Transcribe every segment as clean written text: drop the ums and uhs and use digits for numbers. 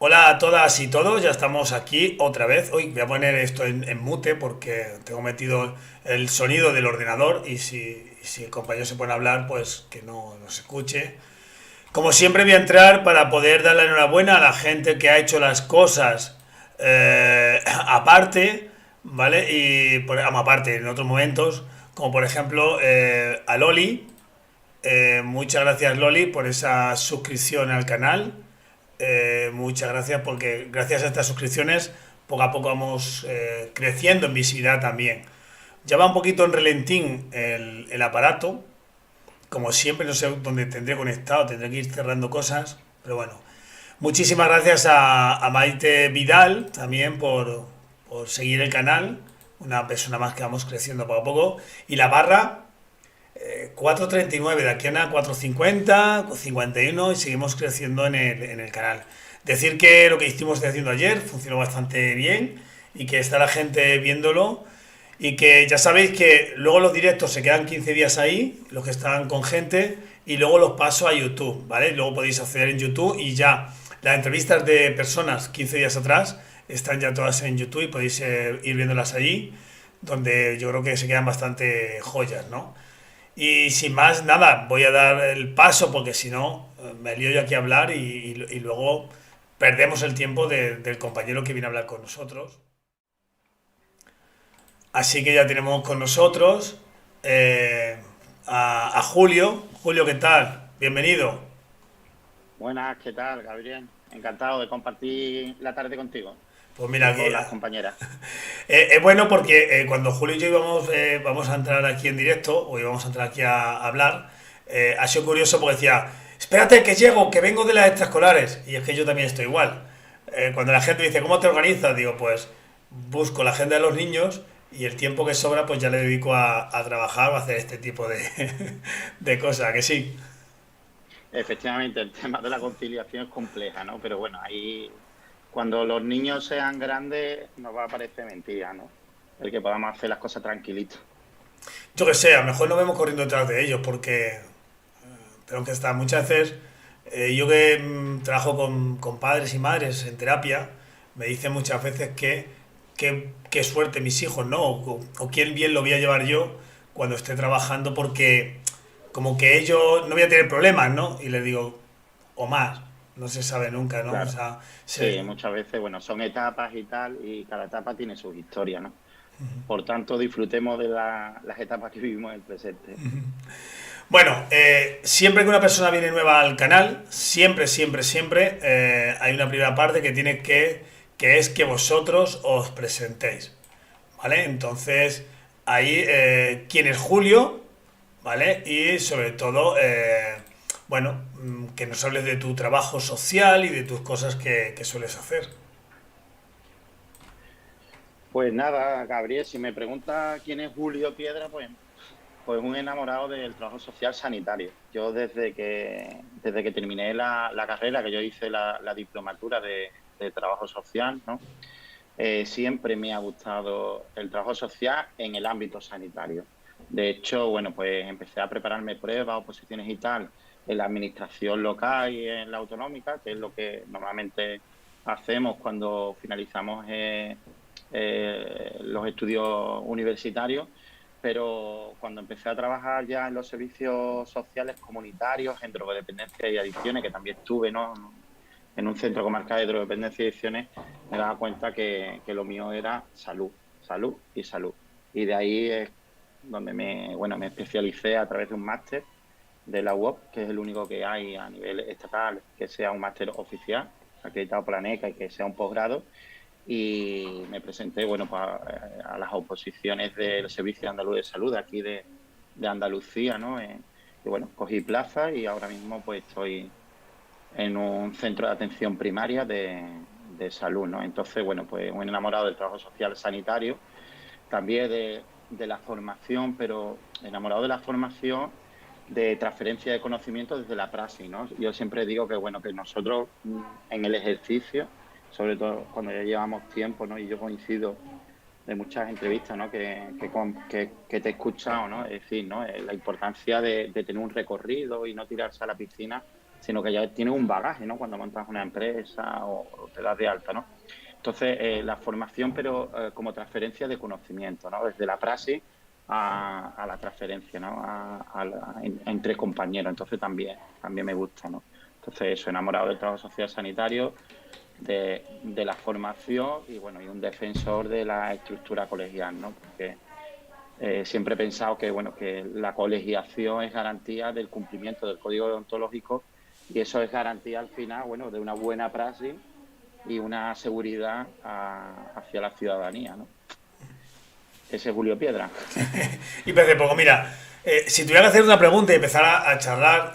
Hola a todas y todos, ya estamos aquí otra vez. Hoy voy a poner esto en mute porque tengo metido el sonido del ordenador y si el compañero se pone a hablar, pues que no se escuche. Como siempre voy a entrar para poder dar la enhorabuena a la gente que ha hecho las cosas aparte, ¿vale? Aparte en otros momentos, como por ejemplo a Loli. Muchas gracias Loli por esa suscripción al canal. Muchas gracias porque gracias a estas suscripciones poco a poco vamos creciendo en visibilidad también. Ya va un poquito en relentín el aparato. Como siempre no sé dónde tendré conectado, tendré que ir cerrando cosas. Pero bueno, muchísimas gracias a Maite Vidal también por seguir el canal. Una persona más que vamos creciendo poco a poco. Y la barra 4,39 de aquí a 4,50, 51 y seguimos creciendo en el canal. Decir que lo que estuvimos haciendo ayer funcionó bastante bien y que está la gente viéndolo y que ya sabéis que luego los directos se quedan 15 días ahí, los que están con gente, y luego los paso a YouTube, ¿vale? Luego podéis acceder en YouTube y ya las entrevistas de personas 15 días atrás están ya todas en YouTube y podéis ir viéndolas allí, donde yo creo que se quedan bastante joyas, ¿no? Y sin más, nada, voy a dar el paso porque si no, me lío yo aquí a hablar y luego perdemos el tiempo del compañero que viene a hablar con nosotros. Así que ya tenemos con nosotros eh, a Julio. Julio, ¿qué tal? Bienvenido. Buenas, ¿qué tal, Gabriel? Encantado de compartir la tarde contigo Pues mira, y aquí, con las compañeras. es bueno porque cuando Julio y yo vamos a entrar aquí en directo, o íbamos a entrar aquí a hablar, ha sido curioso porque decía, espérate que llego, que vengo de las extraescolares. Y es que yo también estoy igual. Cuando la gente dice, ¿cómo te organizas? Digo, pues busco la agenda de los niños y el tiempo que sobra pues ya le dedico a trabajar o a hacer este tipo de cosas, que sí. Efectivamente, el tema de la conciliación es compleja, ¿no? Pero bueno, ahí cuando los niños sean grandes nos va a parecer mentira, ¿no? El que podamos hacer las cosas tranquilitos. Yo que sé, a lo mejor nos vemos corriendo detrás de ellos porque tengo que estar muchas veces. Yo que trabajo con padres y madres en terapia, me dicen muchas veces qué suerte mis hijos, ¿no? O quién bien lo voy a llevar yo cuando esté trabajando porque como que ellos no voy a tener problemas, ¿no? Y les digo, o más, no se sabe nunca, ¿no? O Claro. sea, Sí, muchas veces, bueno, son etapas y tal, y cada etapa tiene su historia, ¿no? Por tanto, disfrutemos de las etapas que vivimos en el presente. Bueno, siempre que una persona viene nueva al canal, siempre, hay una primera parte que es que vosotros os presentéis, ¿vale? Entonces, ahí, ¿quién es Julio? ¿Vale? Y sobre todo, bueno, que nos hables de tu trabajo social y de tus cosas que sueles hacer. Pues nada, Gabriel, si me pregunta quién es Julio Piedra, pues un enamorado del trabajo social sanitario. Yo desde que terminé la carrera, que yo hice la diplomatura de trabajo social, ¿no? Siempre me ha gustado el trabajo social en el ámbito sanitario. De hecho, bueno, pues empecé a prepararme pruebas, oposiciones y tal en la administración local y en la autonómica, que es lo que normalmente hacemos cuando finalizamos los estudios universitarios. Pero cuando empecé a trabajar ya en los servicios sociales comunitarios, en drogodependencia y adicciones, que también estuve, ¿no?, en un centro comarcal de drogodependencia y adicciones, me daba cuenta que lo mío era salud, salud y salud. Y de ahí es donde me especialicé a través de un máster de la UOP, que es el único que hay a nivel estatal que sea un máster oficial, acreditado por la NECA y que sea un posgrado. Y me presenté, bueno, pues a las oposiciones del Servicio Andaluz de Salud aquí de Andalucía, ¿no? Y bueno, cogí plaza y ahora mismo pues estoy en un centro de atención primaria de salud, ¿no? Entonces, bueno, pues un enamorado del trabajo social sanitario, también de la formación, pero enamorado de la formación de transferencia de conocimiento desde la praxis, ¿no? Yo siempre digo que, bueno, que nosotros en el ejercicio, sobre todo cuando ya llevamos tiempo, ¿no? Y yo coincido de muchas entrevistas, ¿no?, que te he escuchado, ¿no? Es decir, ¿no?, la importancia de tener un recorrido y no tirarse a la piscina sino que ya tienes un bagaje, ¿no? Cuando montas una empresa o te das de alta, ¿no? Entonces, la formación, pero como transferencia de conocimiento, ¿no? Desde la praxis a la transferencia, ¿no? Entre compañeros. Entonces, también me gusta, ¿no? Entonces, eso, enamorado del trabajo social sanitario, de la formación y, bueno, y un defensor de la estructura colegial, ¿no? Porque siempre he pensado que, bueno, que la colegiación es garantía del cumplimiento del código deontológico y eso es garantía al final, bueno, de una buena praxis y una seguridad hacia la ciudadanía, ¿no? Ese es Julio Piedra. Y parece poco, mira, si tuviera que hacer una pregunta y empezar a charlar,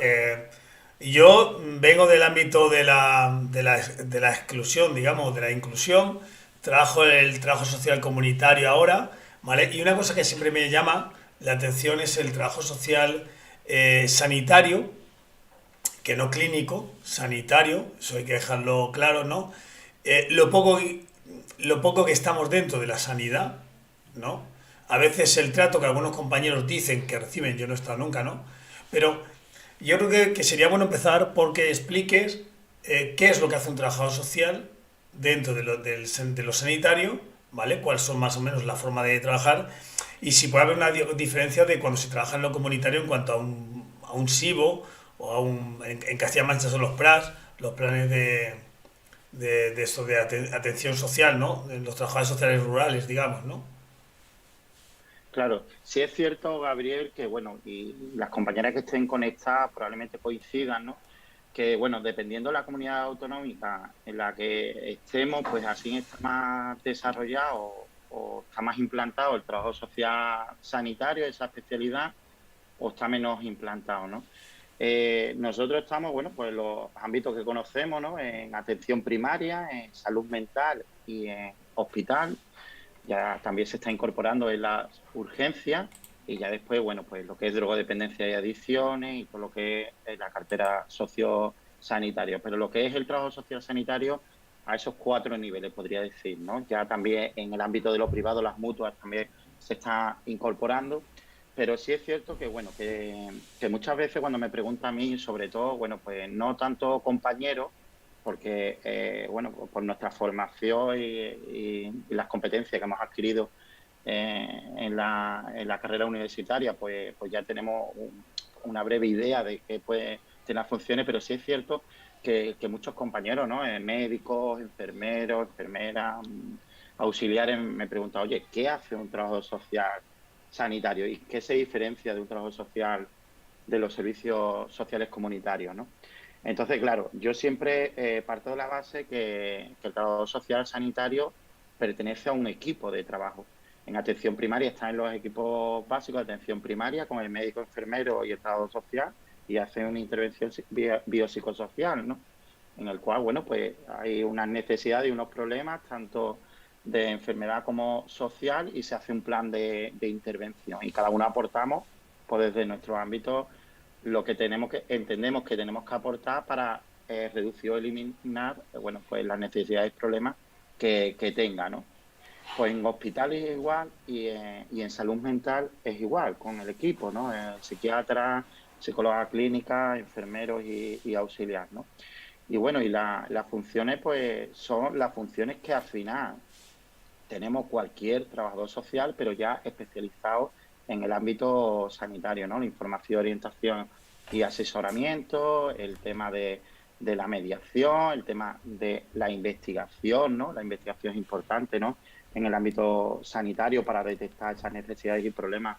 yo vengo del ámbito de la exclusión, digamos, de la inclusión, trabajo en el trabajo social comunitario ahora, ¿vale? Y una cosa que siempre me llama la atención es el trabajo social sanitario, que no clínico, sanitario, eso hay que dejarlo claro, ¿no? Eh, lo poco, lo poco que estamos dentro de la sanidad, ¿no? A veces el trato que algunos compañeros dicen que reciben, yo no he estado nunca, ¿no? Pero yo creo que sería bueno empezar porque expliques qué es lo que hace un trabajador social dentro de lo sanitario, ¿vale? Cuáles son más o menos la forma de trabajar y si puede haber una diferencia de cuando se trabaja en lo comunitario en cuanto a un SIBO o en Castilla-La Mancha son los PRAS, los planes de esto de atención social, ¿no? De los trabajadores sociales rurales, digamos, ¿no? Claro, sí es cierto, Gabriel, que bueno, y las compañeras que estén conectadas probablemente coincidan, ¿no? Que bueno, dependiendo de la comunidad autonómica en la que estemos, pues así está más desarrollado o está más implantado el trabajo social sanitario, esa especialidad, o está menos implantado, ¿no? Nosotros estamos, bueno, pues en los ámbitos que conocemos, ¿no? En atención primaria, en salud mental y en hospital. Ya también se está incorporando en las urgencias y ya después, bueno, pues lo que es drogodependencia y adicciones y todo lo que es la cartera sociosanitaria. Pero lo que es el trabajo social sanitario, a esos 4 niveles, podría decir, ¿no? Ya también en el ámbito de lo privado, las mutuas también se están incorporando. Pero sí es cierto que, bueno, que muchas veces cuando me preguntan a mí, sobre todo, bueno, pues no tanto compañeros, porque, bueno, por nuestra formación y las competencias que hemos adquirido en la carrera universitaria, pues ya tenemos una breve idea de qué puede tener las funciones, pero sí es cierto que muchos compañeros, ¿no? Médicos, enfermeros, enfermeras, auxiliares, me preguntan, oye, ¿qué hace un trabajo social sanitario y qué se diferencia de un trabajo social de los servicios sociales comunitarios, ¿no? Entonces, claro, yo siempre parto de la base que el trabajo social sanitario pertenece a un equipo de trabajo. En atención primaria están los equipos básicos de atención primaria, con el médico, enfermero y el trabajador social, y hacen una intervención biopsicosocial, ¿no? En el cual, bueno, pues hay unas necesidades y unos problemas, tanto de enfermedad como social, y se hace un plan de intervención. Y cada uno aportamos, pues desde nuestro ámbito, lo que entendemos que tenemos que aportar para reducir o eliminar, bueno, pues las necesidades y problemas que tenga, ¿no? Pues en hospitales es igual y en salud mental es igual, con el equipo, ¿no? Psiquiatra, psicóloga clínica, enfermeros y auxiliar, ¿no? Y bueno, y las funciones, pues son las funciones que al final tenemos cualquier trabajador social, pero ya especializado en el ámbito sanitario, ¿no? La información, orientación y asesoramiento, el tema de la mediación, el tema de la investigación, ¿no? La investigación es importante, ¿no? En el ámbito sanitario para detectar esas necesidades y problemas,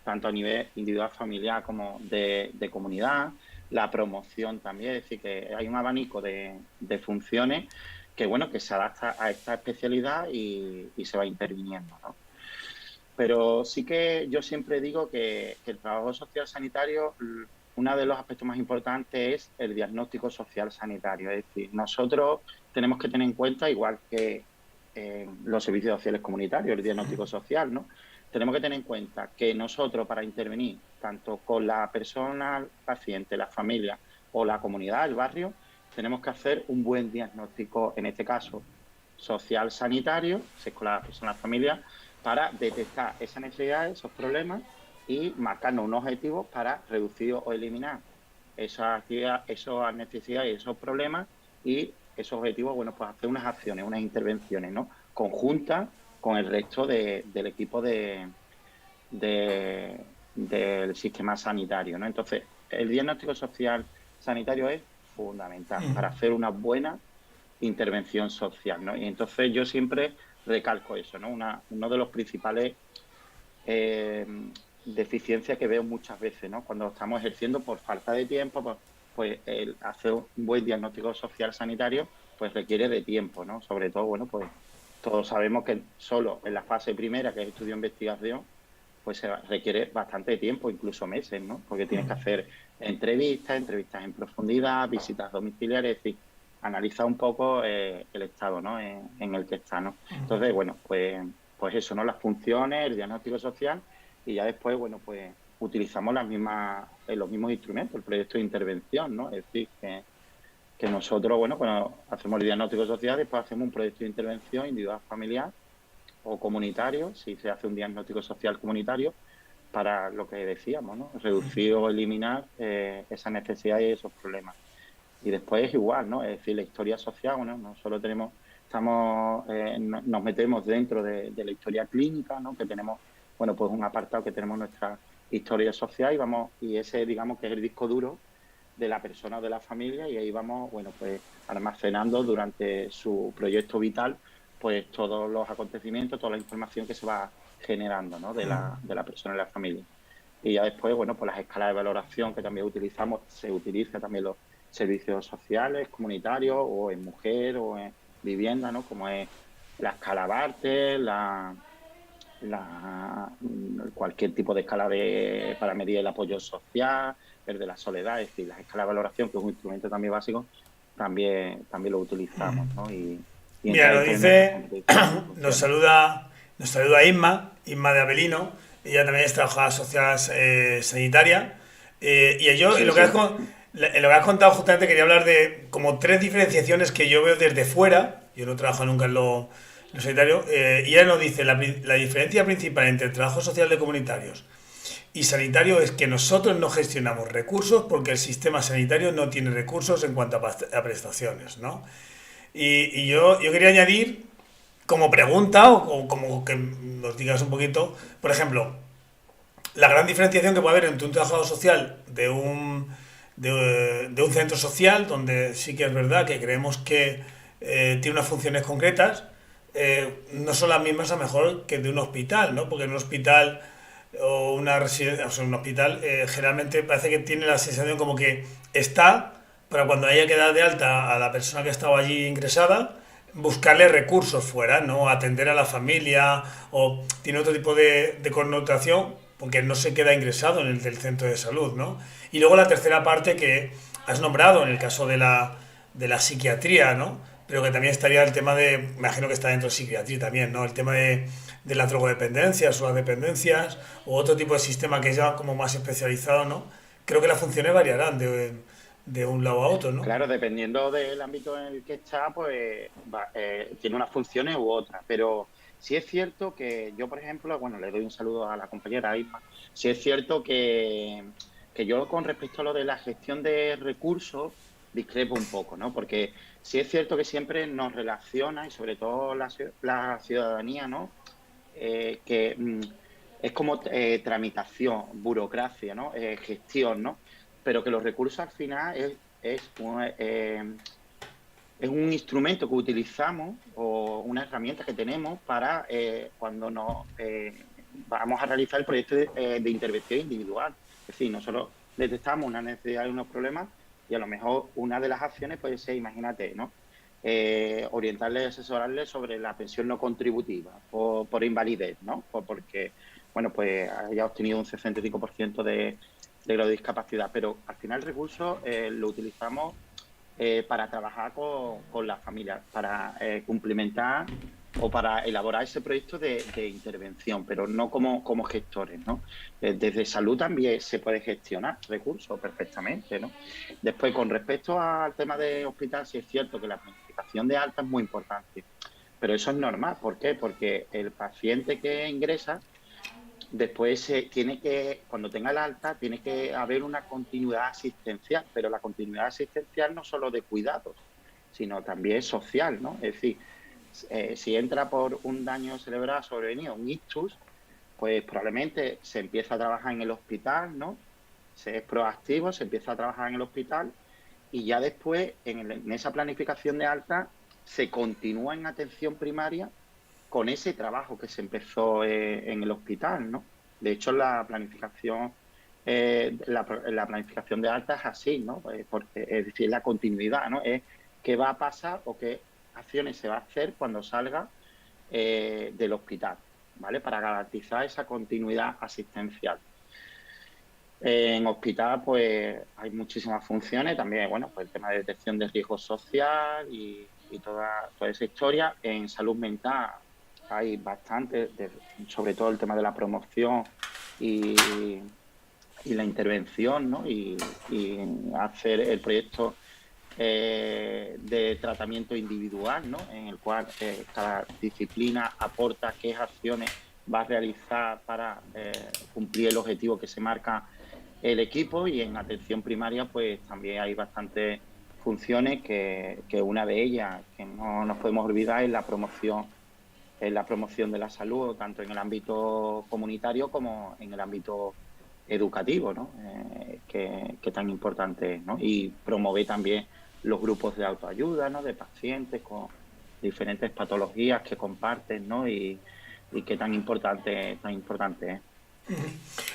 tanto a nivel individual, familiar como de comunidad. La promoción también, es decir, que hay un abanico de funciones que bueno, que se adapta a esta especialidad y se va interviniendo, ¿no? Pero sí que yo siempre digo que el trabajo social sanitario, uno de los aspectos más importantes es el diagnóstico social sanitario. Es decir, nosotros tenemos que tener en cuenta, igual que los servicios sociales comunitarios, el diagnóstico social, ¿no? Tenemos que tener en cuenta que nosotros, para intervenir tanto con la persona paciente, la familia o la comunidad, el barrio, tenemos que hacer un buen diagnóstico, en este caso social sanitario, si es con la persona, la familia, para detectar esas necesidades, esos problemas y marcarnos unos objetivos para reducir o eliminar esas necesidades y esos problemas y esos objetivos, bueno, pues hacer unas acciones, unas intervenciones, ¿no? Conjuntas con el resto del equipo del sistema sanitario, ¿no? Entonces, el diagnóstico social sanitario es fundamental para hacer una buena intervención social, ¿no? Y entonces yo siempre recalco eso, ¿no? Uno de los principales eh, deficiencias que veo muchas veces, ¿no? Cuando estamos ejerciendo por falta de tiempo, pues el hacer un buen diagnóstico social sanitario pues requiere de tiempo, ¿no? Sobre todo, bueno, pues todos sabemos que solo en la fase primera, que es estudio de investigación, pues se requiere bastante tiempo, incluso meses, ¿no? Porque tienes que hacer entrevistas en profundidad, visitas domiciliares, es decir, analizar un poco el estado, ¿no? En el que está, ¿no? Entonces, bueno, pues eso, ¿no? Las funciones, el diagnóstico social y ya después, bueno, pues utilizamos los mismos instrumentos, el proyecto de intervención, ¿no? Es decir, que nosotros, bueno, cuando hacemos el diagnóstico social, después hacemos un proyecto de intervención individual familiar o comunitario, si se hace un diagnóstico social comunitario, para lo que decíamos, ¿no? Reducir o eliminar esas necesidades y esos problemas. Y después es igual, ¿no? Es decir, la historia social, bueno, no solo nos metemos dentro de la historia clínica, ¿no? Que tenemos, bueno, pues un apartado que tenemos nuestra historia social y ese, digamos, que es el disco duro de la persona o de la familia y ahí vamos, bueno, pues almacenando durante su proyecto vital, pues todos los acontecimientos, toda la información que se va generando, ¿no? De la persona y la familia. Y ya después, bueno, pues las escalas de valoración que también utilizamos, se utiliza también los servicios sociales, comunitarios, o en mujer, o en vivienda, ¿no? Como es la escala Bartel, cualquier tipo de escala para medir el apoyo social, el de la soledad, es decir, las escalas de valoración, que es un instrumento también básico, también lo utilizamos, ¿no? Y Mira, entrar nos dentro de nuestras dice, competencias nos sociales. saluda, nos saluda Inma de Avelino. Ella también es trabajadora social sanitaria. Y yo, Sí, sí. en lo que has contado, justamente quería hablar de como tres diferenciaciones que yo veo desde fuera. Yo no trabajo nunca en lo sanitario. Y ella nos dice, la diferencia principal entre el trabajo social de comunitarios y sanitario es que nosotros no gestionamos recursos porque el sistema sanitario no tiene recursos en cuanto a prestaciones, ¿no? Y yo quería añadir como pregunta o como que nos digas un poquito, por ejemplo, la gran diferenciación que puede haber entre un trabajador social de un centro social, donde sí que es verdad que creemos que tiene unas funciones concretas, no son las mismas a lo mejor que de un hospital, ¿no? Porque en un hospital o una residencia, o sea, un hospital generalmente parece que tiene la sensación como que está para cuando haya que dar de alta a la persona que estaba allí ingresada, buscarle recursos fuera, ¿no? Atender a la familia o tiene otro tipo de connotación porque no se queda ingresado en el del centro de salud, ¿no? Y luego la tercera parte que has nombrado en el caso de la psiquiatría, ¿no? Pero que también estaría el tema de, me imagino que está dentro de psiquiatría también, ¿no? El tema de las drogodependencias o las dependencias o otro tipo de sistema que es ya como más especializado, ¿no? Creo que las funciones variarán de un lado a otro, ¿no? Claro, dependiendo del ámbito en el que está, pues tiene unas funciones u otras. Pero sí es cierto que yo, por ejemplo, bueno, le doy un saludo a la compañera Isma, sí es cierto que yo con respecto a lo de la gestión de recursos discrepo un poco, ¿no? Porque sí es cierto que siempre nos relaciona, y sobre todo la ciudadanía, ¿no? Que es como tramitación, burocracia, ¿no? Gestión, ¿no? Pero que los recursos al final es un instrumento que utilizamos o una herramienta que tenemos para cuando nos vamos a realizar el proyecto de intervención individual. Es decir, nosotros detectamos una necesidad y unos problemas y a lo mejor una de las acciones puede ser, imagínate, ¿no? Orientarles y asesorarles sobre la pensión no contributiva por invalidez, ¿no? Porque, bueno, pues haya obtenido un 65% de grado de discapacidad, pero al final el recurso lo utilizamos para trabajar con las familias, para cumplimentar o para elaborar ese proyecto de intervención, pero no como gestores, ¿no? Desde salud también se puede gestionar recursos perfectamente, ¿no? Después, con respecto al tema de hospital, sí es cierto que la planificación de alta es muy importante, pero eso es normal. ¿Por qué? Porque el paciente que ingresa Después cuando tenga el alta, tiene que haber una continuidad asistencial, pero la continuidad asistencial no solo de cuidados, sino también social, ¿no? Es decir, si entra por un daño cerebral sobrevenido, un ictus, pues probablemente se empieza a trabajar en el hospital, ¿no? Se es proactivo, se empieza a trabajar en el hospital y ya después, en esa planificación de alta, se continúa en atención primaria con ese trabajo que se empezó en el hospital, ¿no? De hecho, la planificación de alta es así, ¿no? Es decir, la continuidad, ¿no? Es qué va a pasar o qué acciones se va a hacer cuando salga del hospital, ¿vale? Para garantizar esa continuidad asistencial. En hospital, pues, hay muchísimas funciones. También, bueno, pues el tema de detección de riesgo social y toda esa historia. En salud mental hay bastante, sobre todo el tema de la promoción y la intervención, ¿no? Y hacer el proyecto de tratamiento individual, ¿no? En el cual cada disciplina aporta qué acciones va a realizar para cumplir el objetivo que se marca el equipo. Y en atención primaria pues también hay bastantes funciones que una de ellas que no nos podemos olvidar es la promoción de la salud, tanto en el ámbito comunitario como en el ámbito educativo, ¿no? Que tan importante es, ¿no? Y promover también los grupos de autoayuda, ¿no? De pacientes con diferentes patologías que comparten, ¿no? Y qué tan importante es.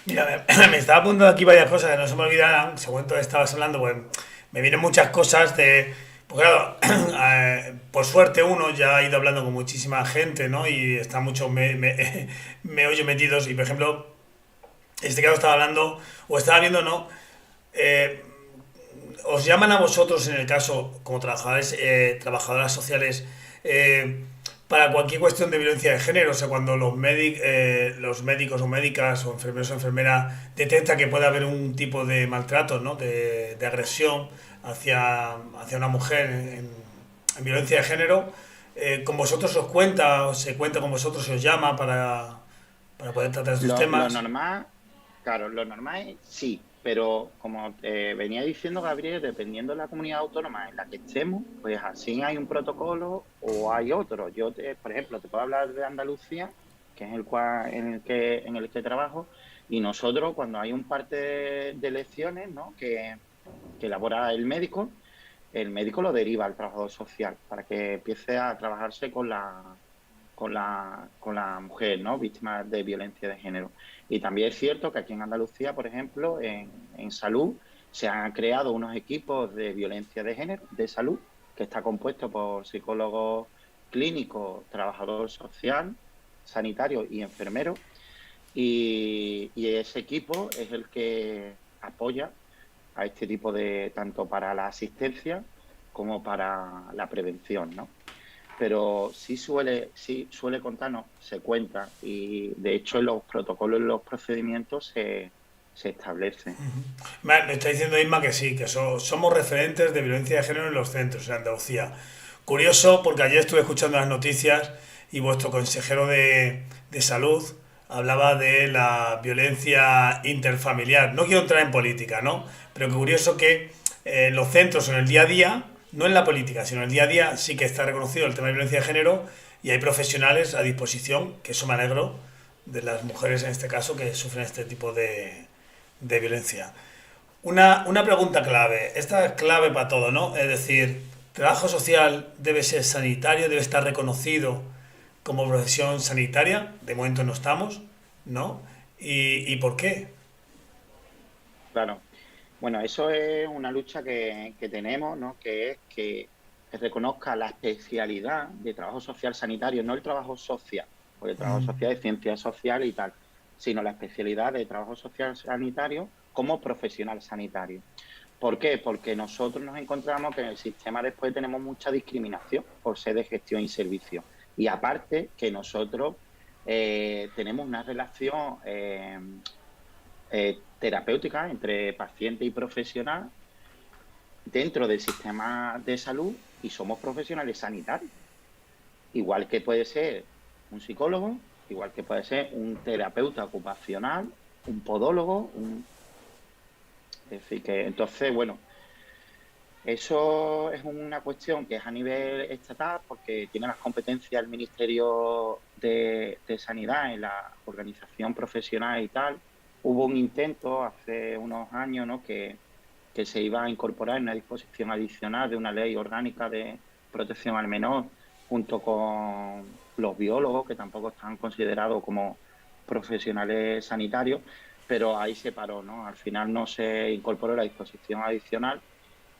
Mira, me estaba apuntando aquí varias cosas que no se me olvidaran. Según tú estabas hablando, pues me vienen muchas cosas de. Pues claro, por suerte uno ya ha ido hablando con muchísima gente, ¿no? Y está mucho me oye metidos. Y por ejemplo, este caso estaba hablando, o estaba viendo, ¿no? Eh, os llaman a vosotros en el caso, como trabajadores, trabajadoras sociales, eh, para cualquier cuestión de violencia de género, o sea, cuando los médicos o médicas o enfermeros o enfermeras detectan que puede haber un tipo de maltrato, ¿no? De agresión hacia una mujer en violencia de género, con vosotros os cuenta, o se cuenta con vosotros, se os llama para poder tratar estos Lo temas. normal, claro, lo normal es sí, pero como te venía diciendo, Gabriel, dependiendo de la comunidad autónoma en la que estemos, pues así hay un protocolo o hay otro. Por ejemplo, te puedo hablar de Andalucía, que es en el que trabajo, y nosotros cuando hay un parte de lecciones, ¿no? que elabora el médico lo deriva al trabajador social para que empiece a trabajarse con la mujer, ¿no? Víctima de violencia de género. Y también es cierto que aquí en Andalucía, por ejemplo, en salud, se han creado unos equipos de violencia de género, de salud, que está compuesto por psicólogos clínicos, trabajador social, sanitario y enfermero. Y ese equipo es el que apoya a este tipo tanto para la asistencia como para la prevención, ¿no? Pero sí suele contarnos, se cuenta, y de hecho en los protocolos, en los procedimientos se establece. Me está diciendo Isma que sí, que somos referentes de violencia de género en los centros en Andalucía. Curioso, porque ayer estuve escuchando las noticias y vuestro consejero de salud hablaba de la violencia interfamiliar. No quiero entrar en política, ¿no? Pero que curioso que en los centros, en el día a día, no en la política, sino en el día a día, sí que está reconocido el tema de violencia de género y hay profesionales a disposición, que eso me alegro, de las mujeres en este caso que sufren este tipo de violencia. Una pregunta clave, esta es clave para todo, ¿no? Es decir, trabajo social debe ser sanitario, debe estar reconocido como profesión sanitaria, de momento no estamos, ¿no? ¿Y por qué? Claro. Bueno, eso es una lucha que tenemos, ¿no? Que es que se reconozca la especialidad de trabajo social sanitario, no el trabajo social, porque el trabajo social es ciencia social y tal, sino la especialidad de trabajo social sanitario como profesional sanitario. ¿Por qué? Porque nosotros nos encontramos que en el sistema después tenemos mucha discriminación por ser de gestión y servicio. Y aparte que nosotros tenemos una relación terapéutica entre paciente y profesional dentro del sistema de salud y somos profesionales sanitarios. Igual que puede ser un psicólogo, igual que puede ser un terapeuta ocupacional, un podólogo, es decir, que entonces, bueno, eso es una cuestión que es a nivel estatal porque tiene las competencias el Ministerio de Sanidad en la organización profesional y tal. Hubo un intento hace unos años, ¿no?, que se iba a incorporar en una disposición adicional de una ley orgánica de protección al menor, junto con los biólogos, que tampoco están considerados como profesionales sanitarios, pero ahí se paró, ¿no? Al final no se incorporó la disposición adicional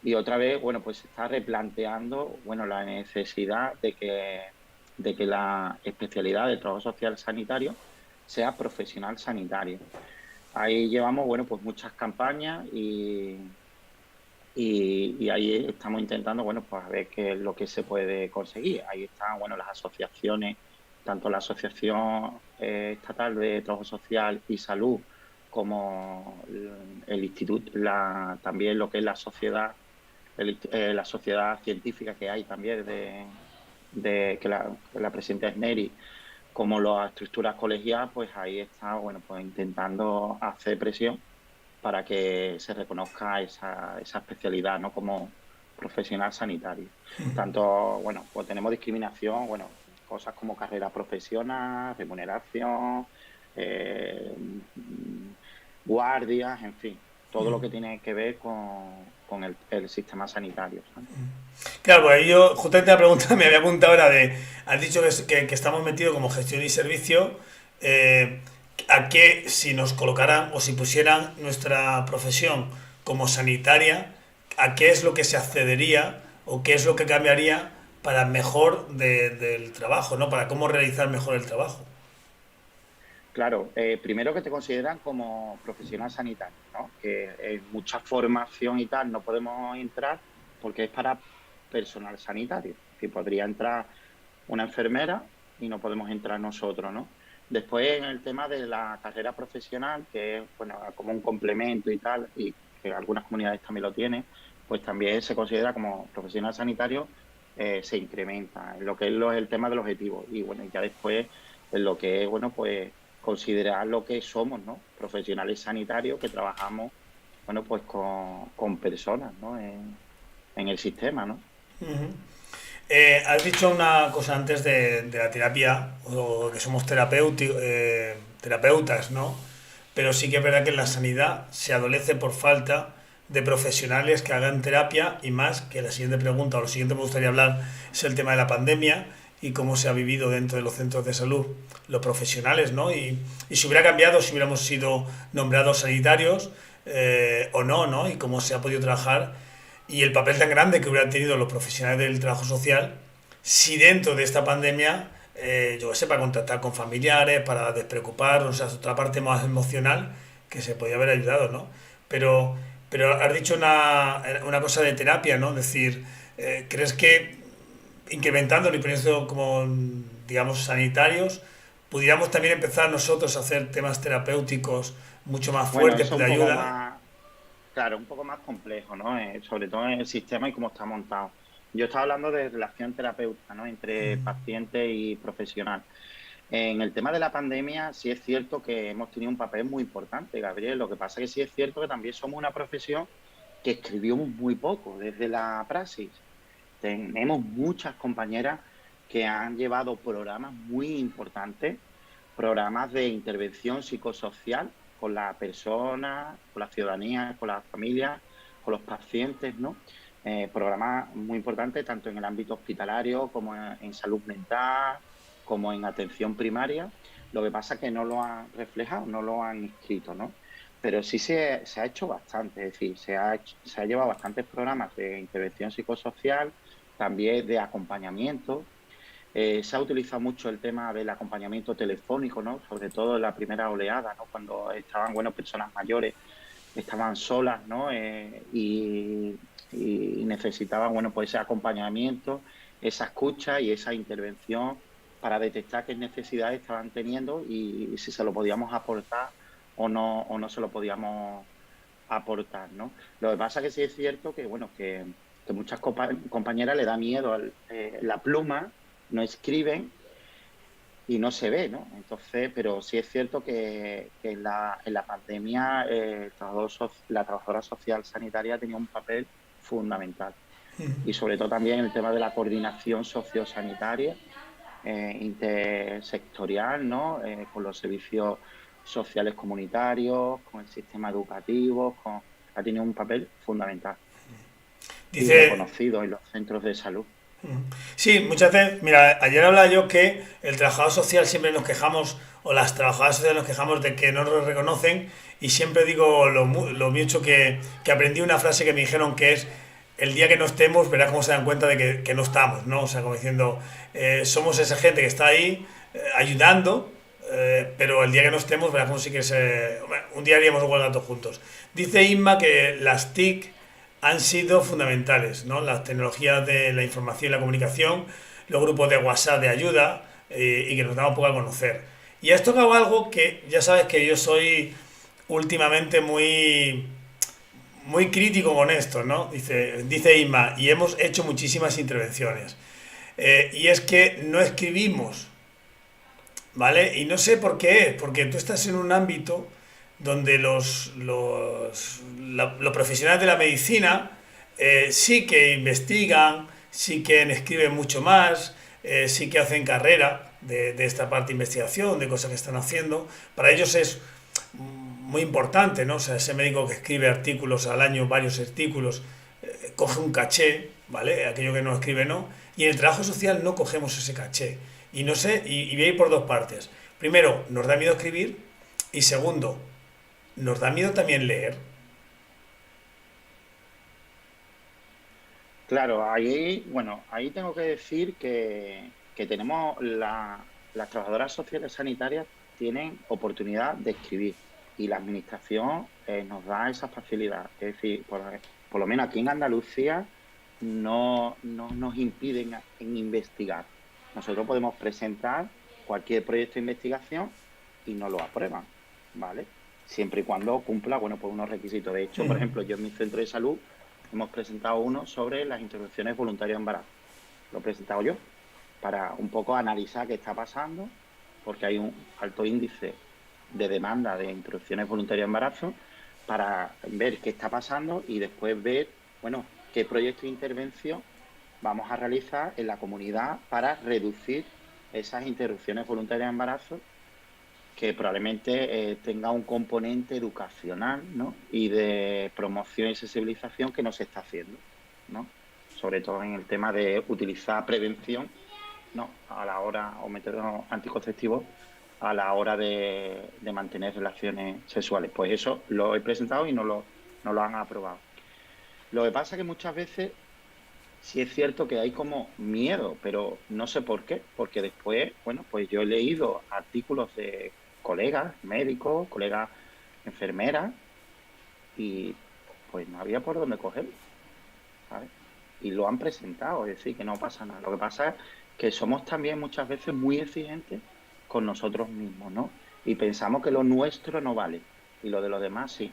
y otra vez, bueno, pues se está replanteando, bueno, la necesidad de que la especialidad de trabajo social sanitario sea profesional sanitario. Ahí llevamos, bueno, pues muchas campañas y ahí estamos intentando, bueno, pues a ver qué es lo que se puede conseguir. Ahí están, bueno, las asociaciones, tanto la Asociación Estatal de Trabajo Social y Salud como el instituto, también lo que es la sociedad, la sociedad científica que hay también que la presidenta es Neri, como las estructuras colegiadas, pues ahí está, bueno, pues intentando hacer presión para que se reconozca esa especialidad, ¿no?, como profesional sanitario. Tanto, bueno, pues tenemos discriminación, bueno, cosas como carrera profesional, remuneración, eh, guardias, en fin, todo lo que tiene que ver con el sistema sanitario, ¿sabes? Claro, pues yo justamente la pregunta me había apuntado era de, has dicho que estamos metidos como gestión y servicio, eh, ¿a qué si nos colocaran o si pusieran nuestra profesión como sanitaria, a qué es lo que se accedería o qué es lo que cambiaría para mejor del trabajo, ¿no? Para cómo realizar mejor el trabajo. Claro, primero que te consideran como profesional sanitario, ¿no? Que en mucha formación y tal no podemos entrar porque es para personal sanitario. Que podría entrar una enfermera y no podemos entrar nosotros, ¿no? Después, en el tema de la carrera profesional, que es, bueno, como un complemento y tal, y que algunas comunidades también lo tienen, pues también se considera como profesional sanitario, se incrementa en lo que es el tema del objetivo. Y bueno, ya después, en lo que es, bueno, pues considerar lo que somos, ¿no? Profesionales sanitarios que trabajamos, bueno, pues con personas, ¿no? En el sistema, ¿no? Has dicho una cosa antes de la terapia, o que somos terapeutas, ¿no? Pero sí que es verdad que en la sanidad se adolece por falta de profesionales que hagan terapia y más que la siguiente pregunta o lo siguiente me gustaría hablar es el tema de la pandemia y cómo se ha vivido dentro de los centros de salud los profesionales, ¿no? Y si hubiera cambiado, si hubiéramos sido nombrados sanitarios o no, ¿no? Y cómo se ha podido trabajar y el papel tan grande que hubieran tenido los profesionales del trabajo social si dentro de esta pandemia, yo qué sé, para contactar con familiares, para despreocupar, o sea, otra parte más emocional que se podía haber ayudado, ¿no? Pero, pero has dicho una cosa de terapia, ¿no? Es decir, ¿crees que incrementándolo y poniendo como, digamos, sanitarios, pudiéramos también empezar nosotros a hacer temas terapéuticos mucho más Bueno, fuertes eso de un poco ayuda? más, claro, un poco más complejo, ¿no? Sobre todo en el sistema y cómo está montado. Yo estaba hablando de relación terapéutica, ¿no? Entre paciente y profesional. En el tema de la pandemia, sí es cierto que hemos tenido un papel muy importante, Gabriel. Lo que pasa es que sí es cierto que también somos una profesión que escribió muy poco desde la praxis. Tenemos muchas compañeras que han llevado programas muy importantes, programas de intervención psicosocial con la persona, con la ciudadanía, con las familias, con los pacientes, ¿no? Programas muy importantes tanto en el ámbito hospitalario como en salud mental, como en atención primaria. Lo que pasa es que no lo han reflejado, no lo han inscrito, ¿no? Pero sí se ha hecho bastante, es decir, se ha llevado bastantes programas de intervención psicosocial, también de acompañamiento. Se ha utilizado mucho el tema del acompañamiento telefónico, ¿no? Sobre todo en la primera oleada, ¿no? Cuando estaban, bueno, personas mayores, estaban solas, ¿no? Y necesitaban, bueno, pues ese acompañamiento, esa escucha y esa intervención para detectar qué necesidades estaban teniendo y si se lo podíamos aportar o no se lo podíamos aportar, ¿no? Lo que pasa que sí es cierto que, bueno, que muchas compañeras le da miedo la pluma, no escriben y no se ve, ¿no? Entonces, pero sí es cierto que en la pandemia la trabajadora social sanitaria tenía un papel fundamental. Y sobre todo también el tema de la coordinación sociosanitaria intersectorial, ¿no? Con los servicios sociales comunitarios, con el sistema educativo, ha tenido un papel fundamental y Dice, reconocido en los centros de salud. sí, muchas veces, mira, ayer hablaba yo que el trabajador social siempre nos quejamos, o las trabajadoras sociales nos quejamos de que no nos reconocen, y siempre digo lo mucho que aprendí una frase que me dijeron que es, el día que no estemos, verás cómo se dan cuenta de que no estamos, ¿no? O sea, como diciendo, somos esa gente que está ahí ayudando, pero el día que no estemos, verás cómo sí que se... Un día haríamos un huelga todos juntos. Dice Inma que las TIC han sido fundamentales, ¿no? Las tecnologías de la información y la comunicación, los grupos de WhatsApp de ayuda y que nos damos un poco a conocer. Y has tocado algo que ya sabes que yo soy últimamente muy crítico con esto, ¿no? Dice Inma, y hemos hecho muchísimas intervenciones. Y es que no escribimos, ¿vale? Y no sé por qué es, porque tú estás en un ámbito donde los profesionales de la medicina sí que investigan, sí que escriben mucho más, sí que hacen carrera de esta parte de investigación, de cosas que están haciendo. Para ellos es muy importante, ¿no? O sea, ese médico que escribe artículos al año, varios artículos, coge un caché, ¿vale? Aquello que no escribe no. Y en el trabajo social no cogemos ese caché. Y no sé, y voy a ir por dos partes. Primero, nos da miedo escribir. Y segundo, nos da miedo también leer. Claro, ahí, bueno, ahí tengo que decir que tenemos las trabajadoras sociales sanitarias tienen oportunidad de escribir y la administración nos da esa facilidad. Es decir, por lo menos aquí en Andalucía no nos impiden en investigar. Nosotros podemos presentar cualquier proyecto de investigación y nos lo aprueban, ¿vale? Siempre y cuando cumpla, bueno, pues unos requisitos. De hecho, por ejemplo, yo en mi centro de salud hemos presentado uno sobre las interrupciones voluntarias de embarazo. Lo he presentado yo para un poco analizar qué está pasando, porque hay un alto índice de demanda de interrupciones voluntarias de embarazo, para ver qué está pasando y después ver, bueno, qué proyecto de intervención vamos a realizar en la comunidad para reducir esas interrupciones voluntarias de embarazo que probablemente tenga un componente educacional, ¿no? Y de promoción y sensibilización que no se está haciendo, ¿no? Sobre todo en el tema de utilizar prevención, ¿no? A la hora, o métodos anticonceptivos a la hora de mantener relaciones sexuales. Pues eso lo he presentado y no lo han aprobado. Lo que pasa es que muchas veces sí es cierto que hay como miedo, pero no sé por qué, porque después, bueno, pues yo he leído artículos de colegas médicos, colegas enfermeras, y pues no había por dónde cogerlo, ¿sabes? Y lo han presentado, es decir, que no pasa nada. Lo que pasa es que somos también muchas veces muy exigentes con nosotros mismos, ¿no? Y pensamos que lo nuestro no vale y lo de los demás sí.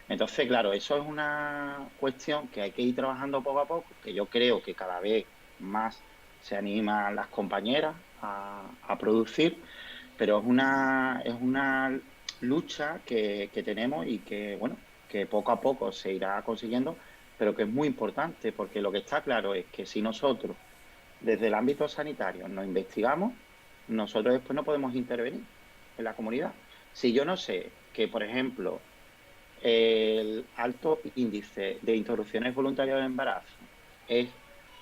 Entonces, claro, eso es una cuestión que hay que ir trabajando poco a poco, que yo creo que cada vez más se animan las compañeras a producir, pero es una lucha que tenemos y que, bueno, que poco a poco se irá consiguiendo, pero que es muy importante, porque lo que está claro es que si nosotros, desde el ámbito sanitario, nos investigamos, nosotros después no podemos intervenir en la comunidad. Si yo no sé que, por ejemplo, el alto índice de interrupciones voluntarias de embarazo es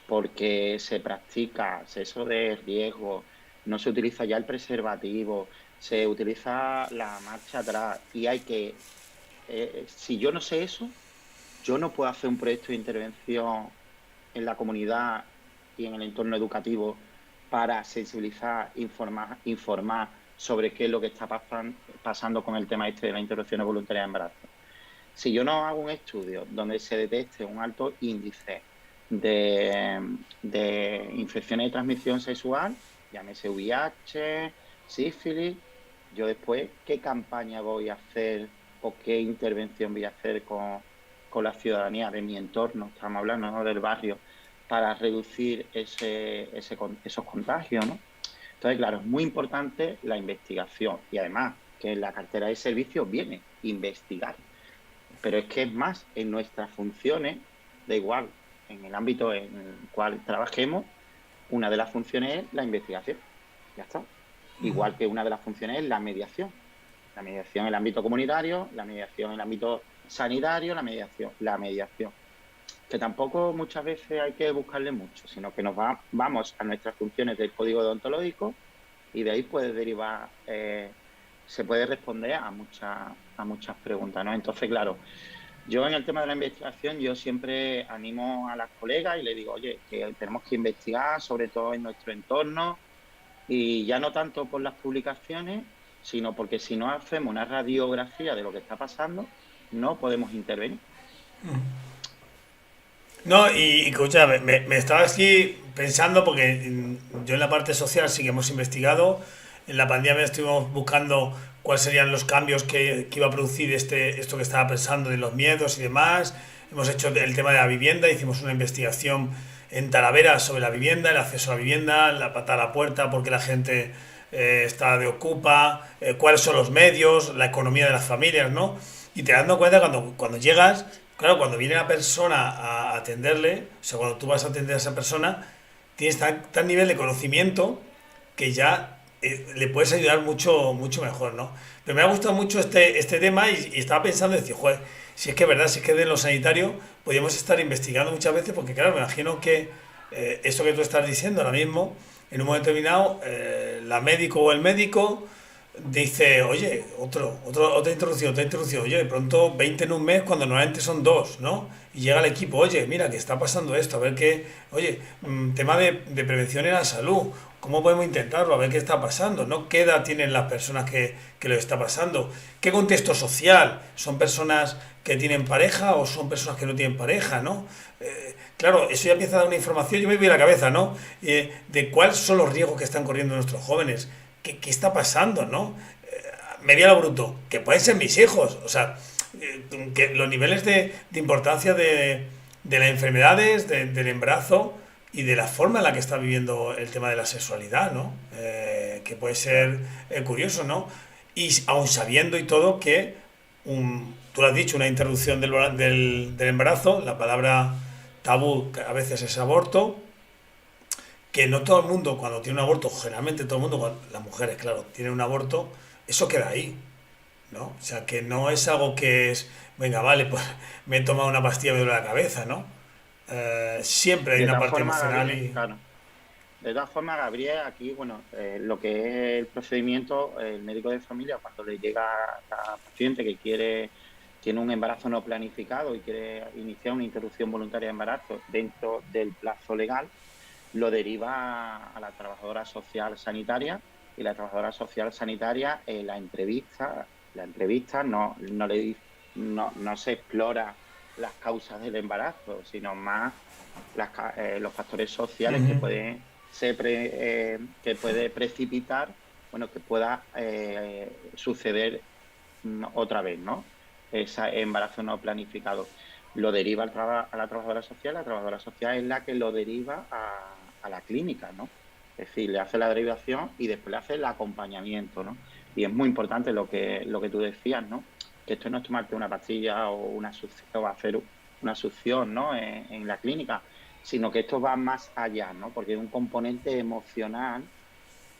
porque se practica sexo de riesgo, no se utiliza ya el preservativo, se utiliza la marcha atrás y hay que, si yo no sé eso, yo no puedo hacer un proyecto de intervención en la comunidad y en el entorno educativo para sensibilizar, informar sobre qué es lo que está pasando con el tema este de las interrupciones voluntarias de embarazo. Si yo no hago un estudio donde se detecte un alto índice de infecciones de transmisión sexual, llámese VIH, sífilis, yo después, ¿qué campaña voy a hacer o qué intervención voy a hacer con la ciudadanía de mi entorno? Estamos hablando, ¿no?, del barrio, para reducir esos contagios, ¿no? Entonces, claro, es muy importante la investigación y además que en la cartera de servicios viene investigar. Pero es que es más, en nuestras funciones, da igual, en el ámbito en el cual trabajemos, una de las funciones es la investigación. Ya está. Igual que una de las funciones es la mediación. La mediación en el ámbito comunitario, la mediación en el ámbito sanitario, la mediación. Que tampoco muchas veces hay que buscarle mucho, sino que vamos a nuestras funciones del código deontológico y de ahí puede derivar, se puede responder a muchas preguntas, ¿no? Entonces, claro, yo en el tema de la investigación, yo siempre animo a las colegas y les digo, oye, que tenemos que investigar, sobre todo en nuestro entorno, y ya no tanto por las publicaciones, sino porque si no hacemos una radiografía de lo que está pasando, no podemos intervenir. No, y escucha, me estaba aquí pensando porque yo en la parte social sí que hemos investigado. En la pandemia estuvimos buscando cuáles serían los cambios que iba a producir esto que estaba pensando de los miedos y demás. Hemos hecho el tema de la vivienda, hicimos una investigación en Talavera sobre la vivienda, el acceso a la vivienda, la patada a la puerta, porque la gente está de ocupa, cuáles son los medios, la economía de las familias, ¿no? Y te dando cuenta cuando llegas, claro, cuando viene la persona a atenderle, o sea, cuando tú vas a atender a esa persona, tienes tan nivel de conocimiento que ya le puedes ayudar mucho, mucho mejor, ¿no? Pero me ha gustado mucho este tema y estaba pensando, decir, joder, si es que es verdad, si es que de lo sanitario podríamos estar investigando muchas veces, porque claro, me imagino que esto que tú estás diciendo ahora mismo, en un momento determinado, la médico o el médico dice, oye, otra introducción, oye, de pronto 20 en un mes cuando normalmente son dos, ¿no? Y llega el equipo, oye, mira, que está pasando esto, a ver qué, oye, tema de prevención en la salud, ¿cómo podemos intentarlo? A ver qué está pasando, ¿no? ¿Qué edad tienen las personas que lo está pasando? ¿Qué contexto social? ¿Son personas que tienen pareja o son personas que no tienen pareja, ¿no? Claro, eso ya empieza a dar una información, yo me voy a la cabeza, ¿no? De cuáles son los riesgos que están corriendo nuestros jóvenes. ¿Qué está pasando, no? Me viene a lo bruto, que pueden ser mis hijos, o sea, que los niveles de importancia de las enfermedades, del embarazo y de la forma en la que está viviendo el tema de la sexualidad, ¿no? Que puede Claro. ser curioso, ¿no? Y aun sabiendo y todo que, tú lo has dicho, una interrupción del embarazo, la palabra tabú a veces es aborto, que no todo el mundo cuando tiene un aborto, generalmente todo el mundo, las mujeres, claro, tienen un aborto, eso queda ahí, ¿no? O sea, que no es algo que es, venga, vale, pues me he tomado una pastilla y me duele la cabeza, ¿no? Siempre hay De una todas parte formas, emocional Gabriel, y... claro. De todas formas, Gabriel, aquí, bueno, lo que es el procedimiento, el médico de familia, cuando le llega a la paciente que tiene un embarazo no planificado y quiere iniciar una interrupción voluntaria de embarazo dentro del plazo legal, lo deriva a la trabajadora social sanitaria y la trabajadora social sanitaria la entrevista no se explora las causas del embarazo, sino más los factores sociales que pueden que puede precipitar, bueno, que pueda suceder otra vez, ¿no? Ese embarazo no planificado. Lo deriva a la trabajadora social es la que lo deriva a la clínica, ¿no? Es decir, le hace la derivación y después le hace el acompañamiento, ¿no? Y es muy importante lo que tú decías, ¿no? Que esto no es tomarte una pastilla o hacer una succión, ¿no? En la clínica, sino que esto va más allá, ¿no? Porque es un componente emocional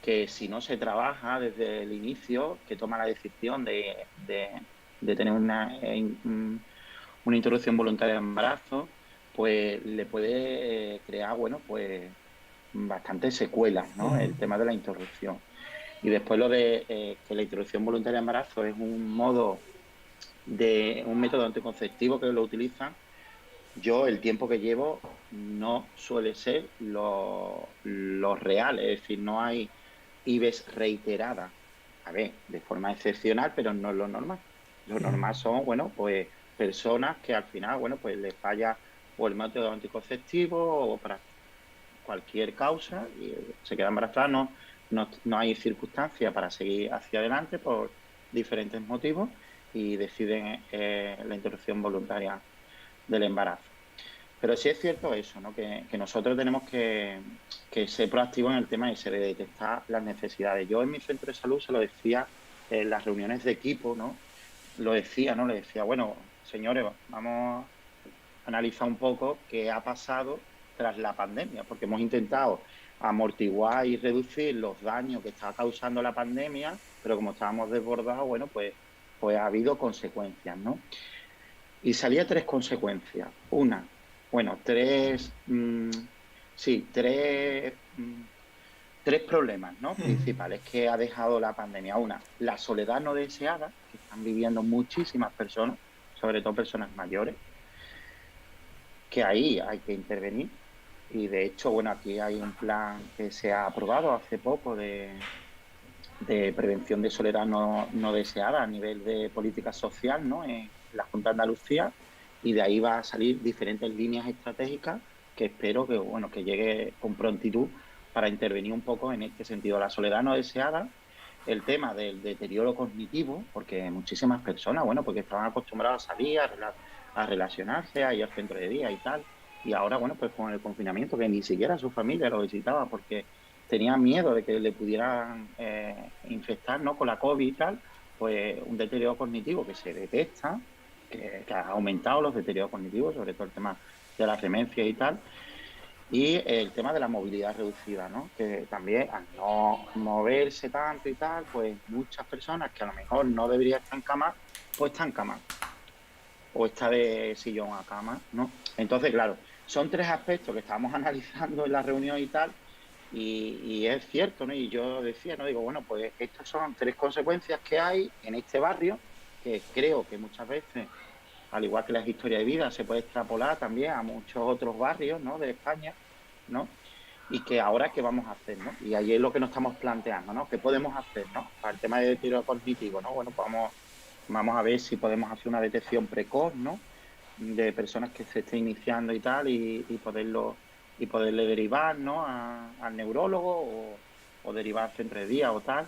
que si no se trabaja desde el inicio, que toma la decisión de tener una interrupción voluntaria de embarazo, pues le puede crear, bueno, pues bastantes secuelas, ¿no? El tema de la interrupción. Y después lo de que la interrupción voluntaria de embarazo es un método anticonceptivo que lo utilizan. Yo, el tiempo que llevo no suele ser lo real, es decir, no hay IVES reiteradas. A ver, de forma excepcional, pero no es lo normal. Lo normal son, bueno, pues personas que al final, bueno, pues les falla o el método anticonceptivo o para cualquier causa y se quedan embarazadas. No hay circunstancia para seguir hacia adelante por diferentes motivos y deciden la interrupción voluntaria del embarazo. Pero sí es cierto eso, ¿no? Que nosotros tenemos que ser proactivos en el tema ese de detectar las necesidades. Yo en mi centro de salud se lo decía en las reuniones de equipo, ¿no? Lo decía, ¿no? Le decía, bueno, señores, vamos a analizar un poco qué ha pasado tras la pandemia, porque hemos intentado amortiguar y reducir los daños que está causando la pandemia, pero como estábamos desbordados, bueno, pues ha habido consecuencias, ¿no? Y salía tres consecuencias. Una, bueno, sí, tres problemas, ¿no? Principales que ha dejado la pandemia. Una, la soledad no deseada, que están viviendo muchísimas personas, sobre todo personas mayores, que ahí hay que intervenir. Y de hecho, bueno, aquí hay un plan que se ha aprobado hace poco de prevención de soledad no deseada a nivel de política social, ¿no? En la Junta de Andalucía, y de ahí va a salir diferentes líneas estratégicas que espero que, bueno, que llegue con prontitud para intervenir un poco en este sentido. La soledad no deseada, el tema del deterioro cognitivo, porque muchísimas personas, bueno, porque estaban acostumbradas a salir, a relacionarse, a ir al centro de día y tal, y ahora, bueno, pues con el confinamiento, que ni siquiera su familia lo visitaba porque tenía miedo de que le pudieran infectar, ¿no? Con la COVID y tal, pues un deterioro cognitivo que se detecta, que ha aumentado los deterioros cognitivos, sobre todo el tema de las demencias y tal, y el tema de la movilidad reducida, ¿no? Que también al no moverse tanto y tal, pues muchas personas que a lo mejor no deberían estar en cama, pues están en cama o está de sillón a cama, ¿no? Entonces, claro, son tres aspectos que estábamos analizando en la reunión y tal, y es cierto, ¿no? Y yo decía, ¿no? Digo, bueno, pues estas son tres consecuencias que hay en este barrio, que creo que muchas veces, al igual que las historias de vida, se puede extrapolar también a muchos otros barrios, ¿no? De España, ¿no? Y que ahora, ¿qué vamos a hacer, no? Y ahí es lo que nos estamos planteando, ¿no? ¿Qué podemos hacer, no? Para el tema de deterioro cognitivo, ¿no? Bueno, pues vamos a ver si podemos hacer una detección precoz, ¿no? De personas que se estén iniciando y tal, y poderle derivar, ¿no? Al neurólogo o derivar al centro de día o tal.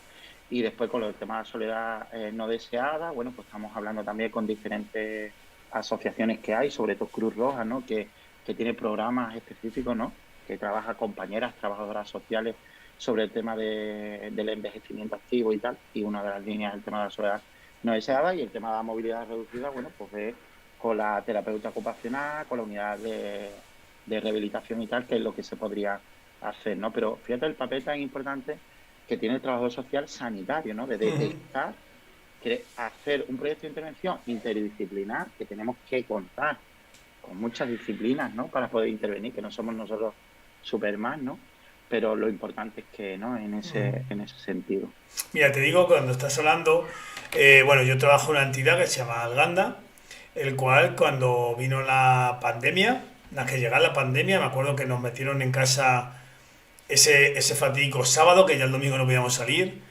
Y después con el tema de la soledad no deseada, bueno, pues estamos hablando también con diferentes asociaciones que hay, sobre todo Cruz Roja, ¿no? Que tiene programas específicos, ¿no? Que trabaja compañeras, trabajadoras sociales sobre el tema del envejecimiento activo y tal. Y una de las líneas es el tema de la soledad no deseada, y el tema de la movilidad reducida, bueno, pues es con la terapeuta ocupacional, con la unidad de rehabilitación y tal, que es lo que se podría hacer, ¿no? Pero fíjate el papel tan importante que tiene el trabajador social sanitario, ¿no? De detectar, que hacer un proyecto de intervención interdisciplinar, que tenemos que contar con muchas disciplinas, ¿no? Para poder intervenir, que no somos nosotros Superman, ¿no? Pero lo importante es que, ¿no? En ese sentido. Mira, te digo, cuando estás hablando, bueno, yo trabajo en una entidad que se llama Alganda, el cual cuando vino la pandemia, la que llegó la pandemia, me acuerdo que nos metieron en casa ese fatídico sábado, que ya el domingo no podíamos salir.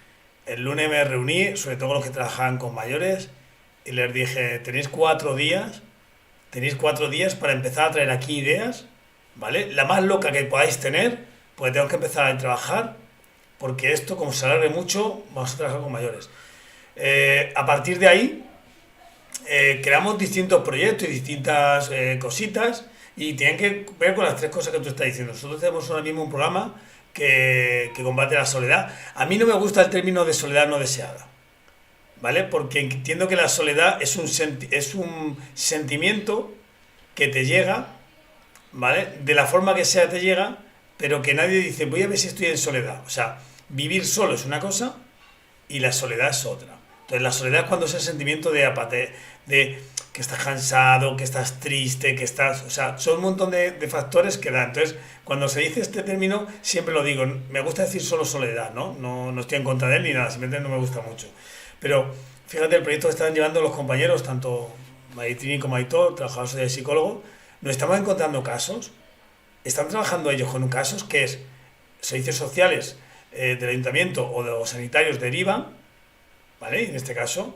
El lunes me reuní, sobre todo con los que trabajaban con mayores, y les dije, tenéis 4 días para empezar a traer aquí ideas, ¿vale? La más loca que podáis tener, pues tenemos que empezar a trabajar, porque esto, como se alargue mucho, vamos a trabajar con mayores. A partir de ahí, creamos distintos proyectos y distintas cositas, y tienen que ver con las tres cosas que tú estás diciendo. Nosotros tenemos ahora mismo un programa que combate la soledad. A mí no me gusta el término de soledad no deseada, ¿vale? Porque entiendo que la soledad es un sentimiento que te llega, ¿vale? De la forma que sea te llega, pero que nadie dice, voy a ver si estoy en soledad. O sea, vivir solo es una cosa y la soledad es otra. Entonces la soledad es cuando es el sentimiento de apatía, de que estás cansado, que estás triste, que estás... O sea, son un montón de factores que dan. Entonces, cuando se dice este término, siempre lo digo, me gusta decir solo soledad, ¿no? No estoy en contra de él ni nada, simplemente no me gusta mucho. Pero fíjate, el proyecto que están llevando los compañeros, tanto Maritrini como Aitor, trabajadores de psicólogo, nos estamos encontrando casos, están trabajando ellos con casos que es servicios sociales del ayuntamiento o de los sanitarios derivan, ¿vale? Y en este caso,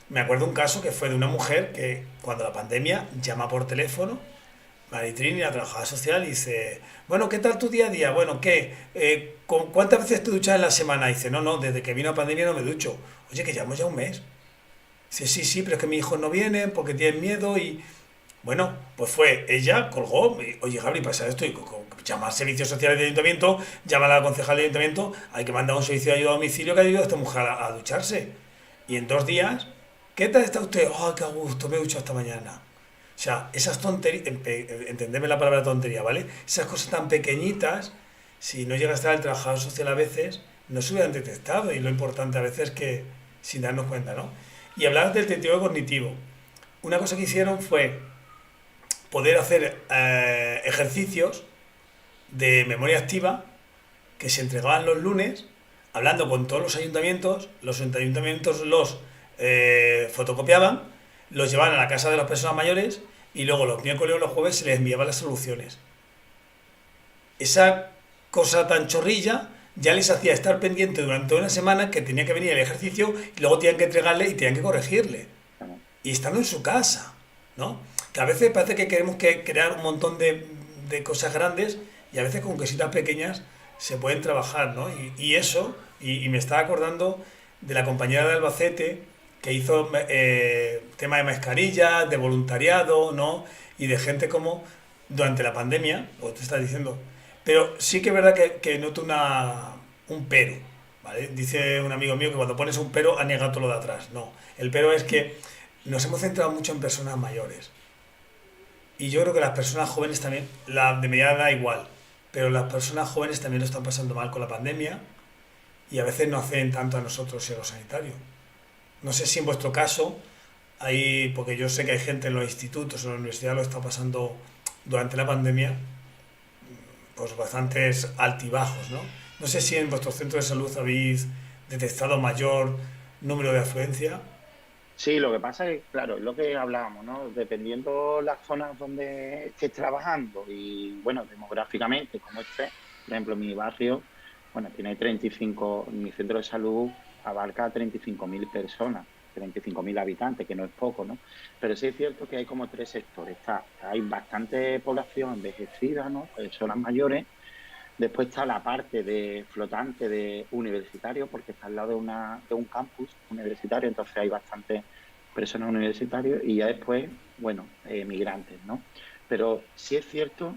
me acuerdo un caso que fue de una mujer que cuando la pandemia llama por teléfono, Maritrini, la trabajadora social, y dice, bueno, ¿qué tal tu día a día? Bueno, ¿qué? ¿Cuántas veces te duchas en la semana? Y dice, no, desde que vino la pandemia no me ducho. Oye, que llevamos ya un mes. Dice, sí, pero es que mis hijos no vienen porque tienen miedo y Bueno, pues fue ella, colgó, oye Gabri, pasa esto, y llama al servicio social del ayuntamiento, llama a la concejal del ayuntamiento, hay que mandar un servicio de ayuda a domicilio que ha ayudado a esta mujer a ducharse. Y en 2 días, ¿qué tal está usted? ¡Oh, qué a gusto! Me he duchado esta mañana. O sea, esas tonterías, entendeme la palabra tontería, ¿vale? Esas cosas tan pequeñitas, si no llega a estar el trabajador social a veces, no se hubieran detectado. Y lo importante a veces es que, sin darnos cuenta, ¿no? Y hablar del deterioro cognitivo. Una cosa que hicieron fue poder hacer ejercicios de memoria activa que se entregaban los lunes, hablando con todos los ayuntamientos los fotocopiaban, los llevaban a la casa de las personas mayores y luego los miércoles o los jueves se les enviaban las soluciones. Esa cosa tan chorrilla ya les hacía estar pendiente durante una semana que tenía que venir el ejercicio y luego tenían que entregarle y tenían que corregirle. Y estando en su casa, ¿no? Que a veces parece que queremos crear un montón de cosas grandes y a veces con cositas pequeñas se pueden trabajar, ¿no? Y eso, y me estaba acordando de la compañera de Albacete que hizo tema de mascarillas, de voluntariado, ¿no? Y de gente como durante la pandemia, lo que te estás diciendo. Pero sí que es verdad que noto un pero, ¿vale? Dice un amigo mío que cuando pones un pero, ha negado todo lo de atrás. No, el pero es que nos hemos centrado mucho en personas mayores. Y yo creo que las personas jóvenes también, la de mediana da igual, pero las personas jóvenes también lo están pasando mal con la pandemia y a veces no hacen tanto a nosotros y a los sanitarios. No sé si en vuestro caso, hay, porque yo sé que hay gente en los institutos o en la universidad lo está pasando durante la pandemia, pues bastantes altibajos, ¿no? No sé si en vuestro centro de salud habéis detectado mayor número de afluencia. Sí, lo que pasa es, claro, es lo que hablábamos, ¿no? Dependiendo las zonas donde estés trabajando y, bueno, demográficamente, como esté, por ejemplo, mi barrio, bueno, tiene 35, mi centro de salud abarca 35.000 personas, 35.000 habitantes, que no es poco, ¿no? Pero sí es cierto que hay como tres sectores. Hay bastante población envejecida, ¿no? Personas mayores. Después está la parte de flotante de universitario, porque está al lado de un campus universitario, entonces hay bastantes personas universitarias y ya después, bueno, migrantes, ¿no? Pero sí es cierto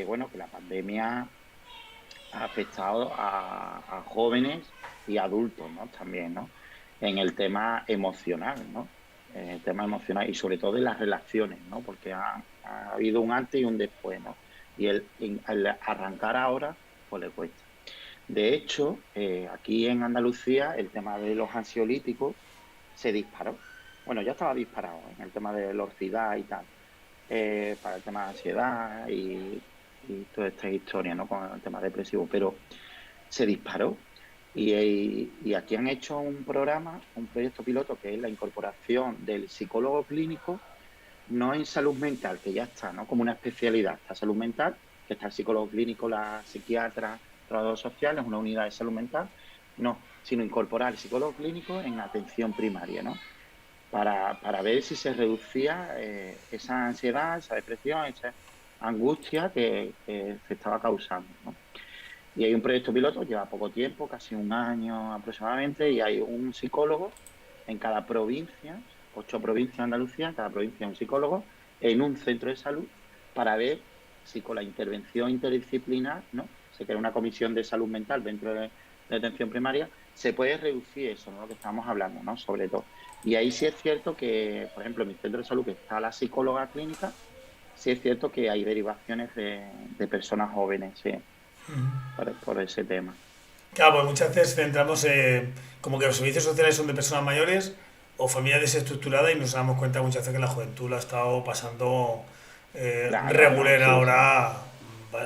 bueno, que la pandemia ha afectado a jóvenes y adultos, ¿no? También, ¿no? En el tema emocional, ¿no? En el tema emocional y sobre todo en las relaciones, ¿no? Porque ha habido un antes y un después, ¿no? Y el arrancar ahora, pues le cuesta. De hecho, aquí en Andalucía el tema de los ansiolíticos se disparó. Bueno, ya estaba disparado en el tema de la orfidad y tal, para el tema de ansiedad y toda esta historia, ¿no? Con el tema depresivo, pero se disparó. Y aquí han hecho un programa, un proyecto piloto, que es la incorporación del psicólogo clínico, no en salud mental, que ya está, ¿no? Como una especialidad. Está salud mental, que está el psicólogo clínico, la psiquiatra, trabajador social, es una unidad de salud mental. No, sino incorporar el psicólogo clínico en atención primaria, ¿no? Para ver si se reducía esa ansiedad, esa depresión, esa angustia que se estaba causando, ¿no? Y hay un proyecto piloto, lleva poco tiempo, casi un año aproximadamente, y hay un psicólogo en cada provincia, 8 provincias de Andalucía, en cada provincia un psicólogo, en un centro de salud, para ver si con la intervención interdisciplinar, ¿no? Se crea una comisión de salud mental dentro de atención primaria, se puede reducir eso, ¿no? Lo que estamos hablando, ¿no? Sobre todo. Y ahí sí es cierto que, por ejemplo, en mi centro de salud, que está la psicóloga clínica, sí es cierto que hay derivaciones de personas jóvenes, sí, por ese tema. Claro, pues muchas veces centramos como que los servicios sociales son de personas mayores o familias desestructuradas y nos damos cuenta muchas veces que la juventud la ha estado pasando Claro, no, regular sí, sí. ahora,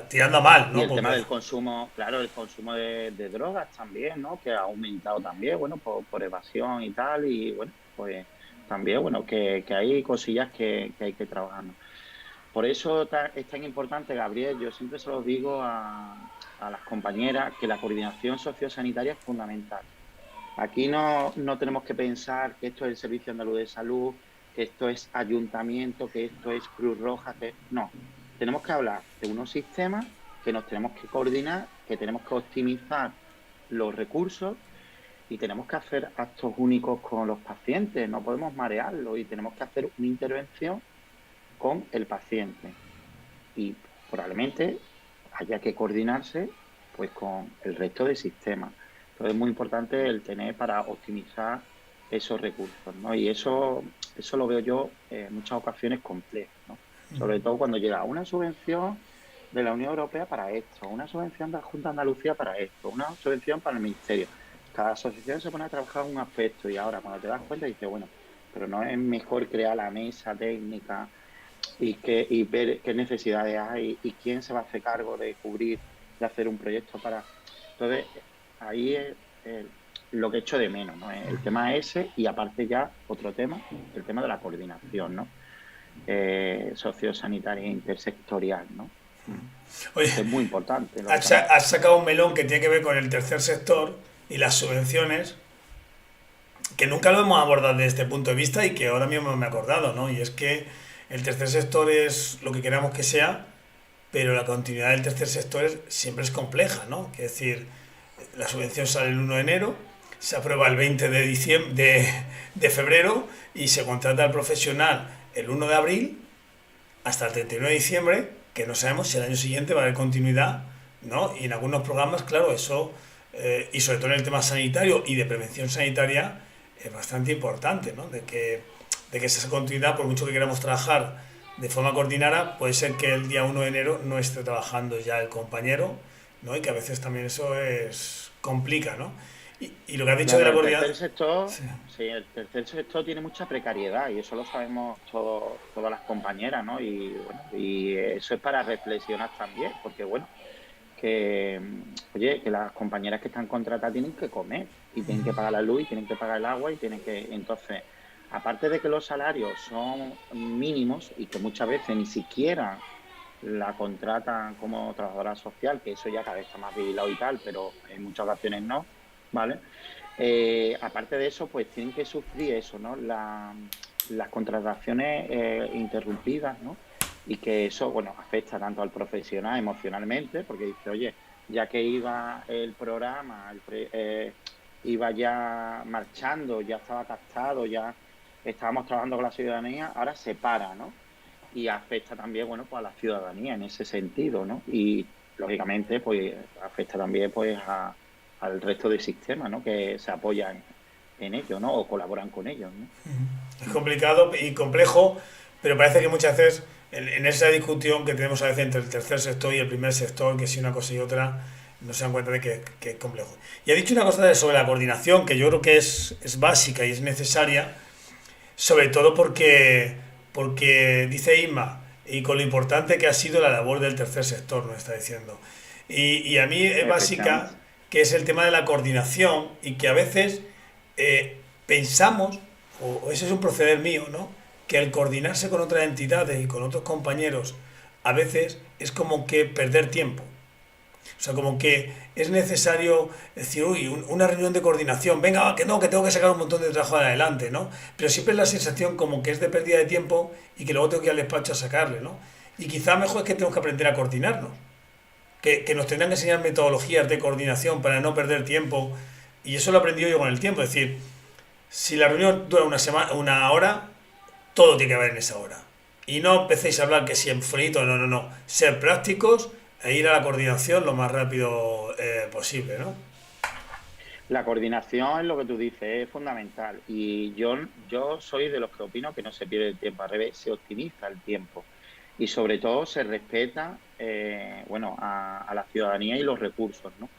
tirando a mal, Y ¿no? el tema Porque del consumo, claro, el consumo de drogas también, ¿no? Que ha aumentado también, bueno, por evasión y tal, y bueno, pues también, bueno, que hay cosillas que hay que trabajar, ¿no? Por eso es tan importante, Gabriel, yo siempre se lo digo a las compañeras, que la coordinación sociosanitaria es fundamental. Aquí no tenemos que pensar que esto es el Servicio Andaluz de Salud, que esto es ayuntamiento, que esto es Cruz Roja, que no. Tenemos que hablar de unos sistemas que nos tenemos que coordinar, que tenemos que optimizar los recursos y tenemos que hacer actos únicos con los pacientes, no podemos marearlos y tenemos que hacer una intervención con el paciente. Y probablemente haya que coordinarse pues con el resto del sistema. Entonces es muy importante el tener para optimizar esos recursos, ¿no? Y eso lo veo yo en muchas ocasiones complejo, ¿no? Sobre todo cuando llega una subvención de la Unión Europea para esto, una subvención de la Junta de Andalucía para esto, una subvención para el Ministerio. Cada asociación se pone a trabajar un aspecto y ahora cuando te das cuenta dices, bueno, pero no es mejor crear la mesa técnica y ver qué necesidades hay y quién se va a hacer cargo de cubrir, de hacer un proyecto para... Entonces, ahí es lo que echo de menos, ¿no? El tema ese y aparte ya otro tema, el tema de la coordinación, ¿no? Sociosanitaria e intersectorial, ¿no? Oye, Que es muy importante, has sacado un melón que tiene que ver con el tercer sector y las subvenciones, que nunca lo hemos abordado desde este punto de vista y que ahora mismo me he acordado, ¿no? Y es que el tercer sector es lo que queramos que sea, pero la continuidad del tercer sector siempre es compleja, ¿no? Es decir, la subvención sale el 1 de enero, se aprueba el 20 de, diciembre, de febrero y se contrata al profesional el 1 de abril hasta el 31 de diciembre, que no sabemos si el año siguiente va a haber continuidad, ¿no? Y en algunos programas, claro, eso, y sobre todo en el tema sanitario y de prevención sanitaria, es bastante importante, ¿no? De que esa continuidad, por mucho que queramos trabajar de forma coordinada, puede ser que el día 1 de enero no esté trabajando ya el compañero, ¿no? Y que a veces también eso es complica, ¿no? Y lo que has dicho de Claro, la coordinación... Sí. el tercer sector tiene mucha precariedad y eso lo sabemos todas las compañeras, ¿no? Y bueno, y eso es para reflexionar también, porque bueno, que oye, que las compañeras que están contratadas tienen que comer y tienen que pagar la luz y tienen que pagar el agua y tienen que, entonces, aparte de que los salarios son mínimos y que muchas veces ni siquiera la contratan como trabajadora social, que eso ya cada vez está más vigilado y tal, pero en muchas ocasiones no, ¿vale? Aparte de eso, pues tienen que sufrir eso, ¿no? Las contrataciones interrumpidas, ¿no? Y que eso, bueno, afecta tanto al profesional emocionalmente, porque dice, oye, ya que iba el programa, iba ya marchando, ya estaba captado, ya estábamos trabajando con la ciudadanía, ahora se para, ¿no? Y afecta también, bueno, pues a la ciudadanía en ese sentido, ¿no? Y lógicamente, pues afecta también, pues, al resto del sistema, ¿no? Que se apoyan en ello, ¿no? O colaboran con ellos, ¿no? Es complicado y complejo, pero parece que muchas veces en esa discusión que tenemos a veces entre el tercer sector y el primer sector, que si una cosa y otra, no se dan cuenta de que es complejo. Y ha dicho una cosa sobre la coordinación, que yo creo que es básica y es necesaria, sobre todo porque dice Isma, y con lo importante que ha sido la labor del tercer sector, nos está diciendo. Y a mí es básica, Efectivamente. que es el tema de la coordinación y que a veces pensamos, o ese es un proceder mío, ¿no? Que el coordinarse con otras entidades y con otros compañeros a veces es como que perder tiempo. O sea, como que es necesario decir, uy, una reunión de coordinación, venga, va, que no, que tengo que sacar un montón de trabajo adelante, ¿no? Pero siempre es la sensación como que es de pérdida de tiempo y que luego tengo que ir al despacho a sacarle, ¿no? Y quizá mejor es que tenemos que aprender a coordinarnos, que nos tendrán que enseñar metodologías de coordinación para no perder tiempo. Y eso lo he aprendido yo con el tiempo, es decir, si la reunión dura una semana, una hora, todo tiene que haber en esa hora. Y no empecéis a hablar que si en frito, no, no, no. Ser prácticos e ir a la coordinación lo más rápido posible, ¿no? La coordinación es lo que tú dices, es fundamental. Y yo soy de los que opino que no se pierde el tiempo, al revés, se optimiza el tiempo. Y sobre todo se respeta, bueno, a la ciudadanía y los recursos, ¿no?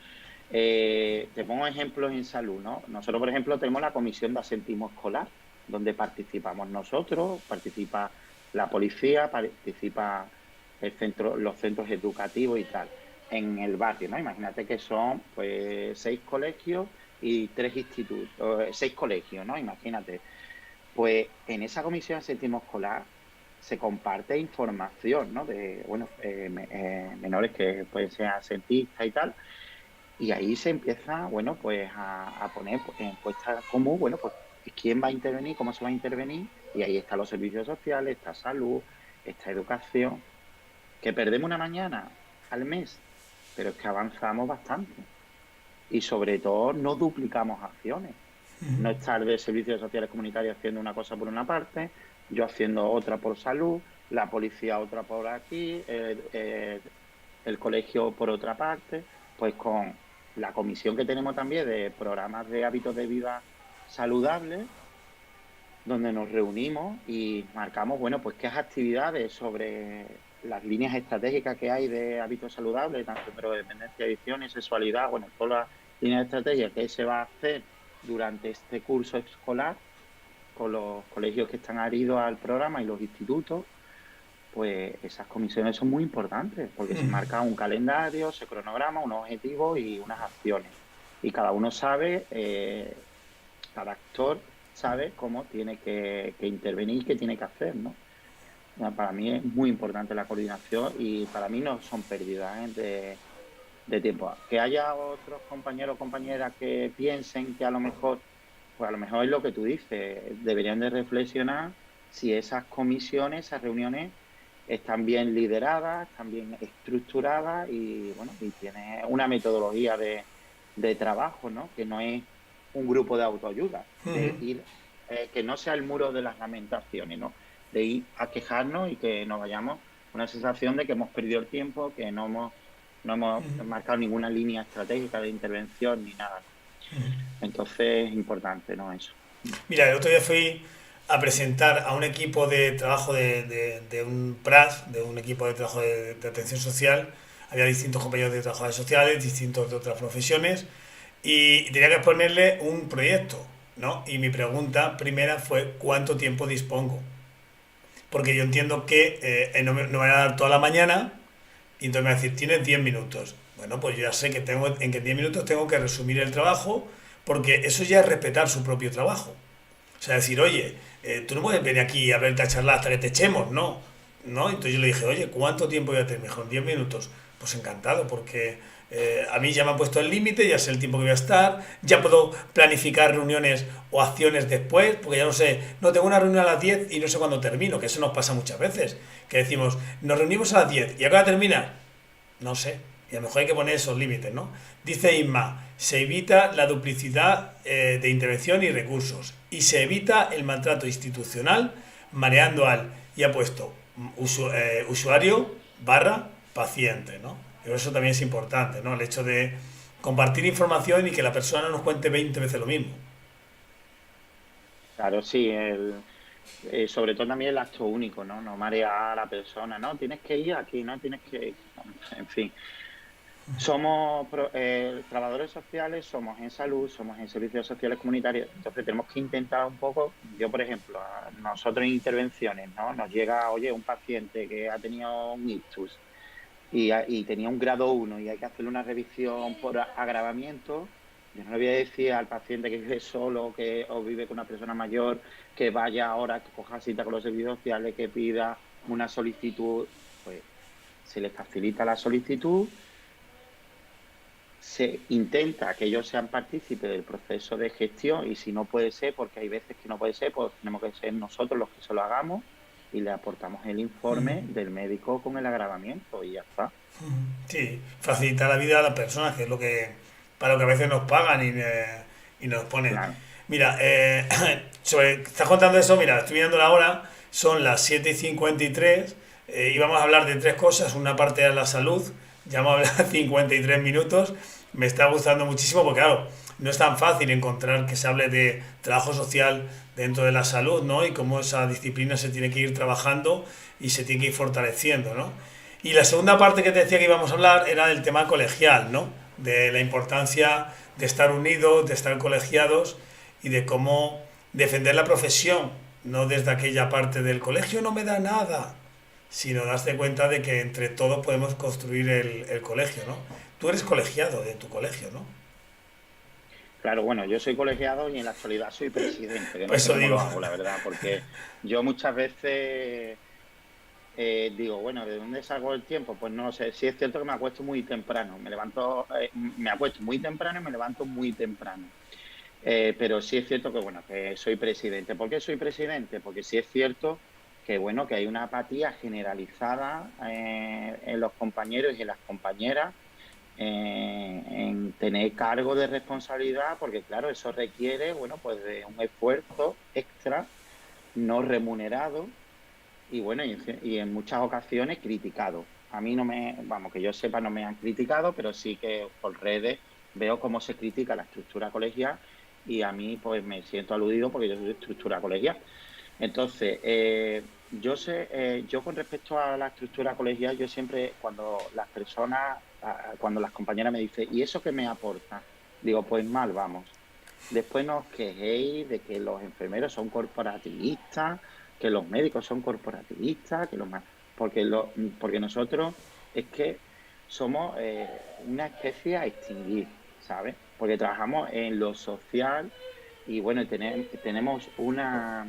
Te pongo ejemplos en salud, ¿no? Nosotros, por ejemplo, tenemos la comisión de asentismo escolar, donde participamos nosotros, participa la policía, participa los centros educativos y tal, en el barrio, ¿no? Imagínate que son, pues, 6 colegios y 3 institutos, 6 colegios, ¿no? Imagínate. Pues en esa comisión de asentismo escolar se comparte información, ¿no? De, bueno, menores que pueden ser asentistas y tal, y ahí se empieza, bueno, pues a poner en puesta común, bueno, pues quién va a intervenir, cómo se va a intervenir, y ahí están los servicios sociales, está salud, está educación, que perdemos una mañana al mes, pero es que avanzamos bastante. y sobre todo no duplicamos acciones. No estar de servicios sociales comunitarios haciendo una cosa por una parte, yo haciendo otra por salud, la policía otra por aquí, el colegio por otra parte, pues con la comisión que tenemos también de programas de hábitos de vida saludables, donde nos reunimos y marcamos, bueno, pues qué actividades sobre las líneas estratégicas que hay de hábitos saludables, tanto drogodependencia, adicción y sexualidad, bueno, todas las líneas de estrategia que se va a hacer durante este curso escolar con los colegios que están adheridos al programa y los institutos, pues esas comisiones son muy importantes porque se marca un calendario, se cronograma, unos objetivos y unas acciones. Y cada uno sabe, cada actor sabe cómo tiene que intervenir, qué tiene que hacer, ¿no? Para mí es muy importante la coordinación y para mí no son pérdidas de tiempo. Que haya otros compañeros o compañeras que piensen que a lo mejor, pues a lo mejor es lo que tú dices, deberían de reflexionar si esas comisiones, esas reuniones están bien lideradas, están bien estructuradas y bueno, y tiene una metodología de trabajo, ¿no? Que no es un grupo de autoayuda, de ir, que no sea el muro de las lamentaciones, ¿no? De ir a quejarnos y que nos vayamos con una sensación de que hemos perdido el tiempo, que no hemos marcado ninguna línea estratégica de intervención ni nada, ¿no? Entonces es importante, ¿no? Eso. Mira, el otro día fui a presentar a un equipo de trabajo de un PRAS, de un equipo de trabajo de atención social. Había distintos compañeros de trabajadores sociales, distintos de otras profesiones, y tenía que ponerle un proyecto, ¿no? Y mi pregunta primera fue, ¿cuánto tiempo dispongo? Porque yo entiendo que no me van a dar toda la mañana, y entonces me va a decir, tienes 10 minutos. Bueno, pues yo ya sé que en que 10 minutos tengo que resumir el trabajo, porque eso ya es respetar su propio trabajo. O sea, decir, oye, tú no puedes venir aquí a verte a charlar hasta que te echemos, no. ¿No? Entonces yo le dije, oye, ¿cuánto tiempo voy a tener? Mejor 10 minutos. Pues encantado, porque a mí ya me han puesto el límite, ya sé el tiempo que voy a estar, ya puedo planificar reuniones o acciones después, porque ya no sé, no tengo una reunión a las 10 y no sé cuándo termino, que eso nos pasa muchas veces, que decimos, nos reunimos a las 10 y acaba de terminar. No sé, y a lo mejor hay que poner esos límites, ¿no? Dice Isma, se evita la duplicidad de intervención y recursos y se evita el maltrato institucional mareando al, y ha puesto usuario barra paciente, ¿no? Y eso también es importante, ¿no? El hecho de compartir información y que la persona no nos cuente 20 veces lo mismo. Claro, sí, sobre todo también el acto único, ¿no? No marear a la persona, no, tienes que ir aquí, no tienes que, en fin. Somos trabajadores sociales, somos en salud, somos en servicios sociales comunitarios, entonces tenemos que intentar un poco, yo por ejemplo, a nosotros en intervenciones, ¿no? Nos llega, oye, un paciente que ha tenido un ictus y tenía un grado 1 y hay que hacerle una revisión por agravamiento. Yo no le voy a decir al paciente que vive solo o vive con una persona mayor que vaya ahora, que coja cita con los servicios sociales, que pida una solicitud. Pues se le facilita la solicitud, se intenta que ellos sean partícipes del proceso de gestión y si no puede ser, porque hay veces que no puede ser, pues tenemos que ser nosotros los que se lo hagamos y le aportamos el informe del médico con el agravamiento y ya está. Sí, facilitar la vida a las personas, que es lo que para lo que a veces nos pagan y nos ponen. Claro. Mira, estás contando eso, mira, estoy mirando la hora, son las 7:53 y vamos a hablar de tres cosas. Una parte es la salud, ya hemos hablado 53 minutos, me está gustando muchísimo porque, claro, no es tan fácil encontrar que se hable de trabajo social dentro de la salud, ¿no? Y cómo esa disciplina se tiene que ir trabajando y se tiene que ir fortaleciendo, ¿no? Y la segunda parte que te decía que íbamos a hablar era del tema colegial, ¿no? De la importancia de estar unidos, de estar colegiados y de cómo defender la profesión, no desde aquella parte del colegio no me da nada, sino darse cuenta de que entre todos podemos construir el colegio, ¿no? Tú eres colegiado de tu colegio, ¿no? Claro, bueno, yo soy colegiado y en la actualidad soy presidente, que no Pues sé eso cómo lo digo. hago, la verdad, porque yo muchas veces digo, bueno, ¿de dónde salgo el tiempo? Pues no lo sé. Sí es cierto que me acuesto muy temprano, me acuesto muy temprano y me levanto muy temprano. Pero sí es cierto que, bueno, que soy presidente. ¿Por qué soy presidente? Porque sí es cierto que, bueno, que hay una apatía generalizada en los compañeros y en las compañeras en tener cargo de responsabilidad, porque claro, eso requiere, bueno, pues de un esfuerzo extra, no remunerado, y bueno, y en muchas ocasiones criticado. A mí no me, vamos, que yo sepa, no me han criticado, pero sí que por redes veo cómo se critica la estructura colegial y a mí pues me siento aludido porque yo soy de estructura colegial. Entonces, yo con respecto a la estructura colegial, yo siempre, cuando las personas, cuando las compañeras me dicen, ¿y eso qué me aporta? Digo, pues mal, vamos. Después nos quejéis de que los enfermeros son corporativistas, que los médicos son corporativistas, que los porque nosotros es que somos una especie a extinguir, ¿sabes? Porque trabajamos en lo social y bueno, tenemos una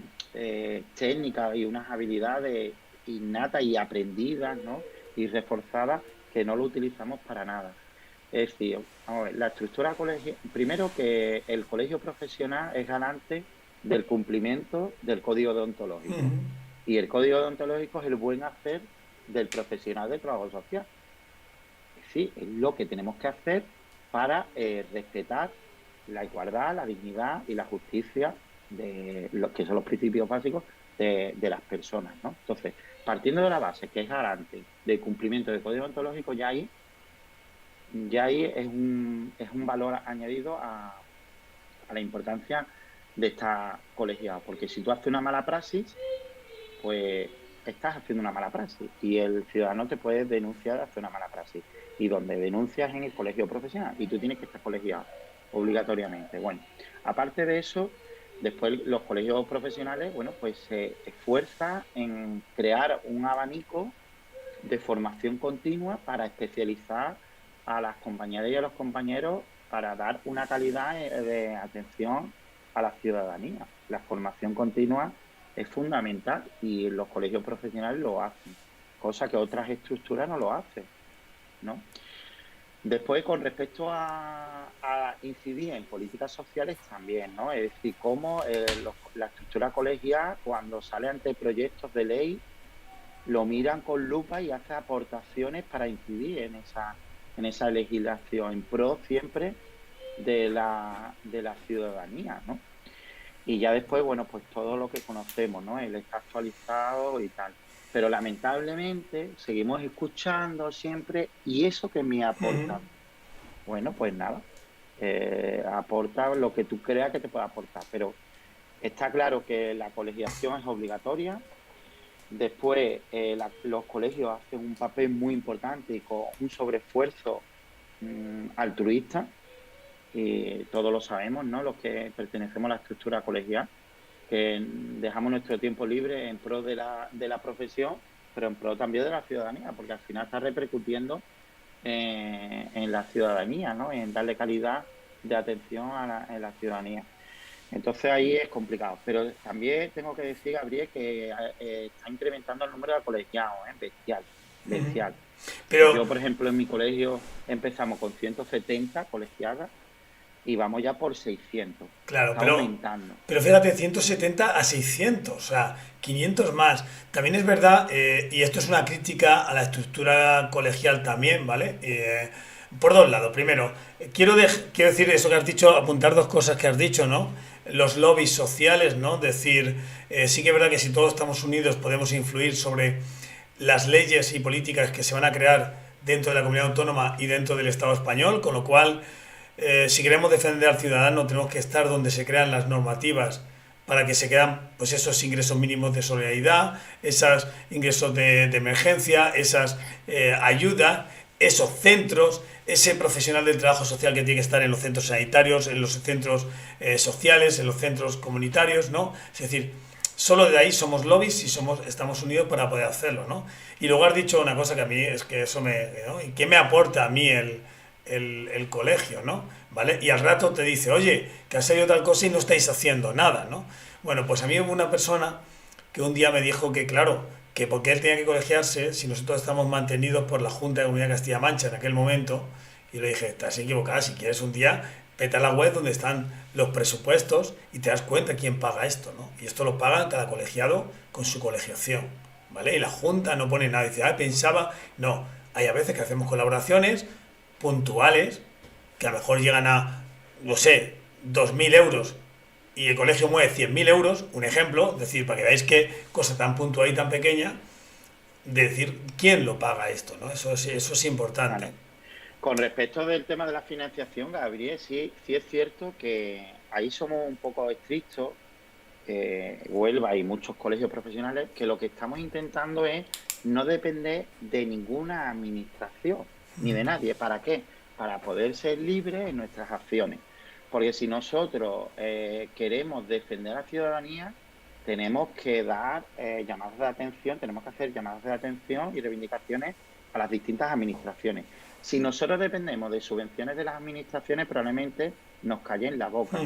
técnica y unas habilidades innatas y aprendidas, ¿no? Y reforzadas que no lo utilizamos para nada. Es decir, vamos a ver, la estructura colegial, primero que el colegio profesional es garante del cumplimiento del código deontológico. Y el código deontológico es el buen hacer del profesional de trabajo social. Sí, es lo que tenemos que hacer para respetar la igualdad, la dignidad y la justicia de los que son los principios básicos de las personas, ¿no? Entonces, partiendo de la base que es garante del cumplimiento del código deontológico, ya ahí es un valor añadido a la importancia de esta colegiado, porque si tú haces una mala praxis, pues estás haciendo una mala praxis y el ciudadano te puede denunciar de hacer una mala praxis, y donde denuncias en el colegio profesional y tú tienes que estar colegiado obligatoriamente. Bueno, aparte de eso, después los colegios profesionales, bueno, pues se esfuerza en crear un abanico de formación continua para especializar a las compañeras y a los compañeros para dar una calidad de atención a la ciudadanía. La formación continua es fundamental y los colegios profesionales lo hacen, cosa que otras estructuras no lo hacen, ¿no? Después, con respecto a incidir en políticas sociales también, ¿no? Es decir, cómo la estructura colegial, cuando sale ante proyectos de ley, lo miran con lupa y hace aportaciones para incidir en esa legislación, en pro siempre de la ciudadanía, ¿no? Y ya después, bueno, pues todo lo que conocemos, ¿no? Él está actualizado y tal. Pero lamentablemente seguimos escuchando siempre, ¿y eso qué me aporta? Bueno, pues nada, aporta lo que tú creas que te pueda aportar. Pero está claro que la colegiación es obligatoria. Después, los colegios hacen un papel muy importante y con un sobreesfuerzo altruista. Todos lo sabemos, ¿no? Los que pertenecemos a la estructura colegial, que dejamos nuestro tiempo libre en pro de la profesión, pero en pro también de la ciudadanía, porque al final está repercutiendo en la ciudadanía, ¿no? En darle calidad de atención en la ciudadanía. Entonces ahí es complicado. Pero también tengo que decir, Gabriel, que está incrementando el número de colegiados, bestial. Pero, yo, por ejemplo, en mi colegio empezamos con 170 colegiadas y vamos ya por 600. claro, Está aumentando. pero fíjate, 170 a 600, o sea, 500 más. También es verdad, y esto es una crítica a la estructura colegial también, ¿vale? Por dos lados. Primero, quiero decir eso que has dicho, apuntar dos cosas que has dicho, ¿no? Los lobbies sociales, ¿no? Decir, sí que es verdad que si todos estamos unidos podemos influir sobre las leyes y políticas que se van a crear dentro de la comunidad autónoma y dentro del Estado español, con lo cual si queremos defender al ciudadano tenemos que estar donde se crean las normativas para que se crean pues esos ingresos mínimos de solidaridad, esos ingresos de emergencia, esas ayudas, esos centros, ese profesional del trabajo social que tiene que estar en los centros sanitarios, en los centros sociales, en los centros comunitarios, ¿no? Es decir, solo de ahí somos lobbies y estamos unidos para poder hacerlo, ¿no? Y luego has dicho una cosa que a mí es que eso ¿no? ¿Y qué me aporta a mí el colegio, ¿no? ¿Vale? Y al rato te dice, oye, que has salido tal cosa y no estáis haciendo nada, ¿no? Bueno, pues a mí hubo una persona que un día me dijo que, claro, que porque él tenía que colegiarse si nosotros estamos mantenidos por la Junta de Comunidad de Castilla-La Mancha en aquel momento. Y le dije, estás equivocada, si quieres un día, vete a la web donde están los presupuestos y te das cuenta quién paga esto, ¿no? Y esto lo paga cada colegiado con su colegiación, ¿vale? Y la Junta no pone nada, dice, pensaba, no, hay a veces que hacemos colaboraciones puntuales, que a lo mejor llegan a, no sé, 2.000 euros y el colegio mueve 100.000 euros, un ejemplo, es decir, para que veáis qué cosa tan puntual y tan pequeña, de decir quién lo paga esto, ¿no? Eso es importante. Claro. Con respecto del tema de la financiación, Gabriel, sí es cierto que ahí somos un poco estrictos, Huelva y muchos colegios profesionales, que lo que estamos intentando es no depender de ninguna administración ni de nadie. ¿Para qué? Para poder ser libres en nuestras acciones. Porque si nosotros queremos defender a la ciudadanía, tenemos que dar llamadas de atención, tenemos que hacer llamadas de atención y reivindicaciones a las distintas administraciones. Si nosotros dependemos de subvenciones de las administraciones, probablemente nos callen la boca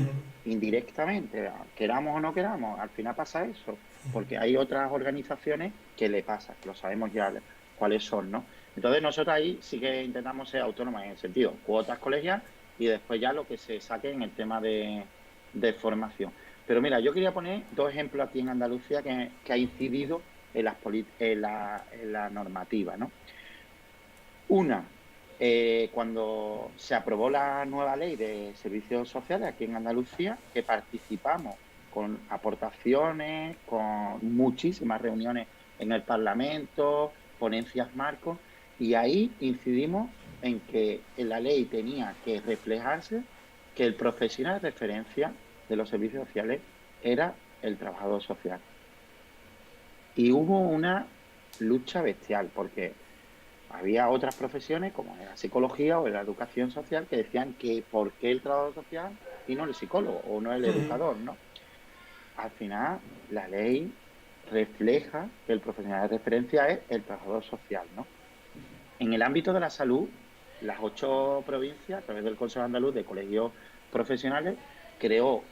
indirectamente, queramos o no queramos, al final pasa eso, porque hay otras organizaciones que le pasa, que lo sabemos ya cuáles son, ¿no? Entonces nosotros ahí sí que intentamos ser autónomos en el sentido, cuotas colegiales y después ya lo que se saque en el tema de formación. Pero mira, yo quería poner dos ejemplos aquí en Andalucía que ha incidido en la normativa, ¿no? Una, cuando se aprobó la nueva ley de servicios sociales aquí en Andalucía, que participamos con aportaciones, con muchísimas reuniones en el Parlamento, ponencias marcos, y ahí incidimos en que en la ley tenía que reflejarse que el profesional de referencia de los servicios sociales era el trabajador social. Y hubo una lucha bestial, porque había otras profesiones, como en la psicología o en la educación social, que decían que por qué el trabajador social y no el psicólogo o no el educador, ¿no? Al final, la ley refleja que el profesional de referencia es el trabajador social, ¿no? En el ámbito de la salud, las 8 provincias, a través del Consejo Andaluz de Colegios Profesionales, creó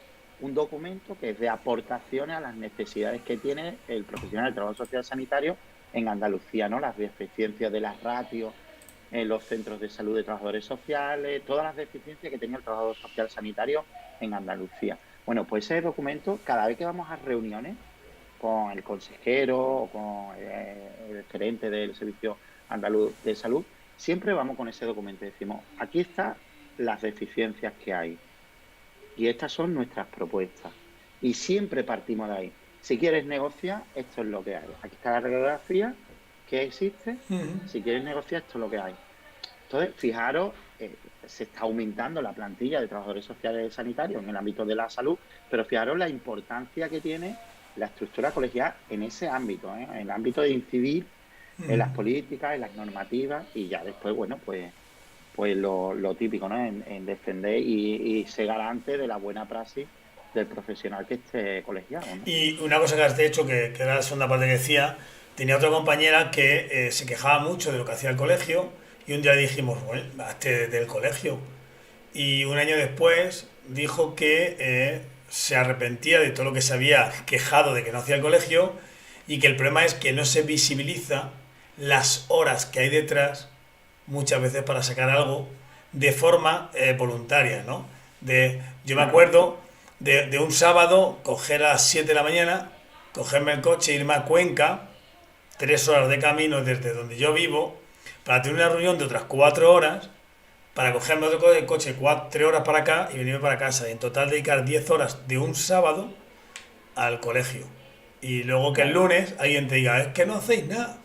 un documento que es de aportaciones a las necesidades que tiene el profesional del trabajo social sanitario en Andalucía, ¿no? Las deficiencias de las ratios en los centros de salud de trabajadores sociales, todas las deficiencias que tenía el trabajador social sanitario en Andalucía. Bueno, pues ese documento, cada vez que vamos a reuniones con el consejero o con el gerente del Servicio Andaluz de Salud, siempre vamos con ese documento y decimos, aquí están las deficiencias que hay y estas son nuestras propuestas. Y siempre partimos de ahí. Si quieres negociar, esto es lo que hay. Aquí está la radiografía que existe. Si quieres negociar, esto es lo que hay. Entonces, fijaros, se está aumentando la plantilla de trabajadores sociales sanitarios en el ámbito de la salud, pero fijaros la importancia que tiene la estructura colegial en ese ámbito, en el ámbito de incidir en las políticas, en las normativas y ya después, bueno, pues lo típico, ¿no? En defender y ser garante de la buena praxis del profesional que esté colegiado, ¿no? Y una cosa que has hecho, que era la segunda parte que decía, tenía otra compañera que se quejaba mucho de lo que hacía el colegio y un día le dijimos, bueno, hazte del colegio. Y un año después dijo que se arrepentía de todo lo que se había quejado de que no hacía el colegio y que el problema es que no se visibiliza las horas que hay detrás muchas veces para sacar algo de forma voluntaria, ¿no? Yo me Claro. acuerdo de un sábado coger a las 7 de la mañana, cogerme el coche e irme a Cuenca, 3 horas de camino desde donde yo vivo, para tener una reunión de otras 4 horas, para cogerme otro coche 3 horas para acá y venirme para casa. Y en total dedicar 10 horas de un sábado al colegio. Y luego que el Claro. lunes alguien te diga, es que no hacéis nada.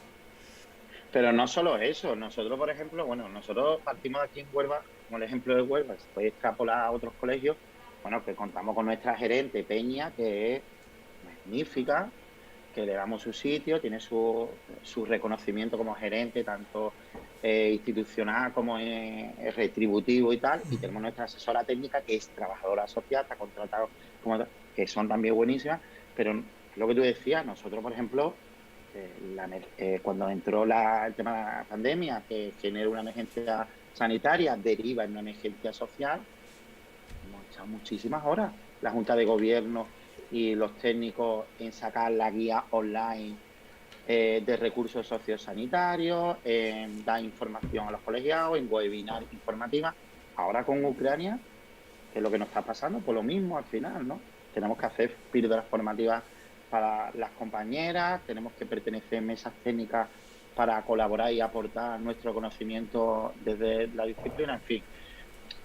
Pero no solo eso, nosotros, por ejemplo, bueno, nosotros partimos de aquí en Huelva, como el ejemplo de Huelva, se puede extrapolar a otros colegios, bueno, que contamos con nuestra gerente Peña, que es magnífica, que le damos su sitio, tiene su reconocimiento como gerente, tanto institucional como retributivo y tal, y tenemos nuestra asesora técnica, que es trabajadora social, está contratada como que son también buenísimas, pero lo que tú decías, nosotros, por ejemplo, cuando entró el tema de la pandemia, que genera una emergencia sanitaria, deriva en una emergencia social, hemos echado muchísimas horas. La Junta de Gobierno y los técnicos en sacar la guía online de recursos sociosanitarios, en dar información a los colegiados, en webinar informativa. Ahora con Ucrania, que es lo que nos está pasando, pues lo mismo al final, ¿no? Tenemos que hacer píldoras formativas para las compañeras, tenemos que pertenecer en mesas técnicas para colaborar y aportar nuestro conocimiento desde la disciplina, en fin,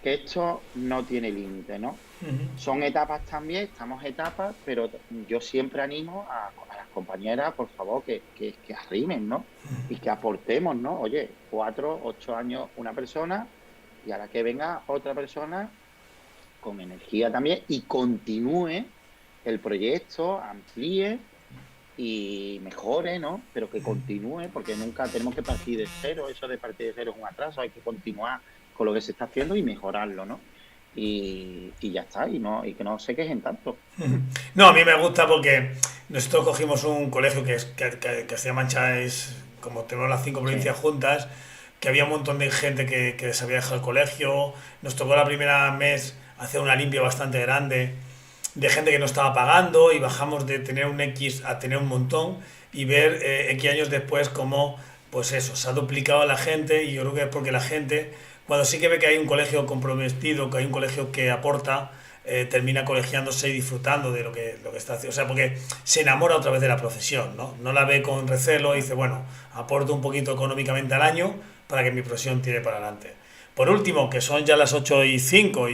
que esto no tiene límite, ¿no? Ujú. Son etapas también, estamos etapas, pero yo siempre animo a las compañeras, por favor, que arrimen, ¿no? Y que aportemos, ¿no? Oye, 4, 8 años una persona y ahora que venga otra persona con energía también y continúe el proyecto, amplíe y mejore, ¿no? Pero que continúe, porque nunca tenemos que partir de cero, eso de partir de cero es un atraso, hay que continuar con lo que se está haciendo y mejorarlo, ¿no? Y ya está, y que no se quejen tanto. No, a mí me gusta porque nosotros cogimos un colegio que Castilla-La Mancha es, como tenemos las cinco Sí. provincias juntas, que había un montón de gente que se había dejado el colegio. Nos tocó la primera mes hacer una limpia bastante grande de gente que no estaba pagando y bajamos de tener un X a tener un montón y ver X años después cómo, pues eso, se ha duplicado la gente y yo creo que es porque la gente, cuando sí que ve que hay un colegio comprometido, que hay un colegio que aporta, termina colegiándose y disfrutando de lo que está haciendo. O sea, porque se enamora otra vez de la profesión, ¿no? No la ve con recelo y dice, bueno, aporto un poquito económicamente al año para que mi profesión tire para adelante. Por último, que son ya las 8:05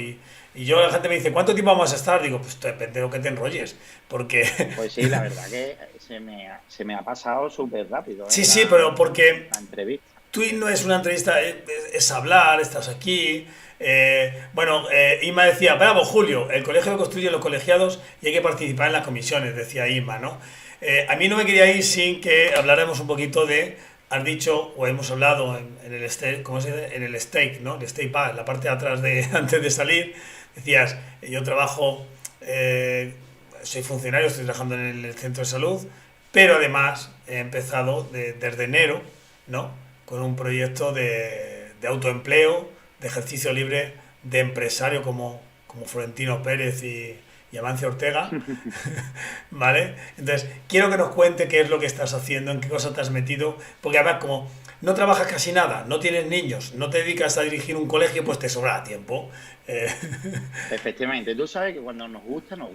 y yo la gente me dice, ¿cuánto tiempo vamos a estar? Digo, pues depende de lo que te enrolles. Porque Pues sí, la verdad que se me ha pasado súper rápido, ¿eh? sí, sí, pero porque La entrevista. tú no es una entrevista, es hablar, estás aquí. Bueno, Inma decía, bravo Julio, el colegio construye los colegiados y hay que participar en las comisiones, decía Inma, ¿no? A mí no me quería ir sin que habláramos un poquito de, has dicho, o hemos hablado en el steak, ¿cómo se dice? En el steak, ¿no? El steak bar, la parte de atrás de, antes de salir, decías, yo trabajo, soy funcionario, estoy trabajando en el centro de salud, pero además he empezado desde enero, ¿no? Con un proyecto de autoempleo, de ejercicio libre, de empresario como Florentino Pérez y Amancio Ortega, ¿vale? Entonces, quiero que nos cuente qué es lo que estás haciendo, en qué cosa te has metido, porque además como no trabajas casi nada, no tienes niños, no te dedicas a dirigir un colegio, pues te sobra tiempo. Eh, Efectivamente, tú sabes que cuando nos gusta, ¿no?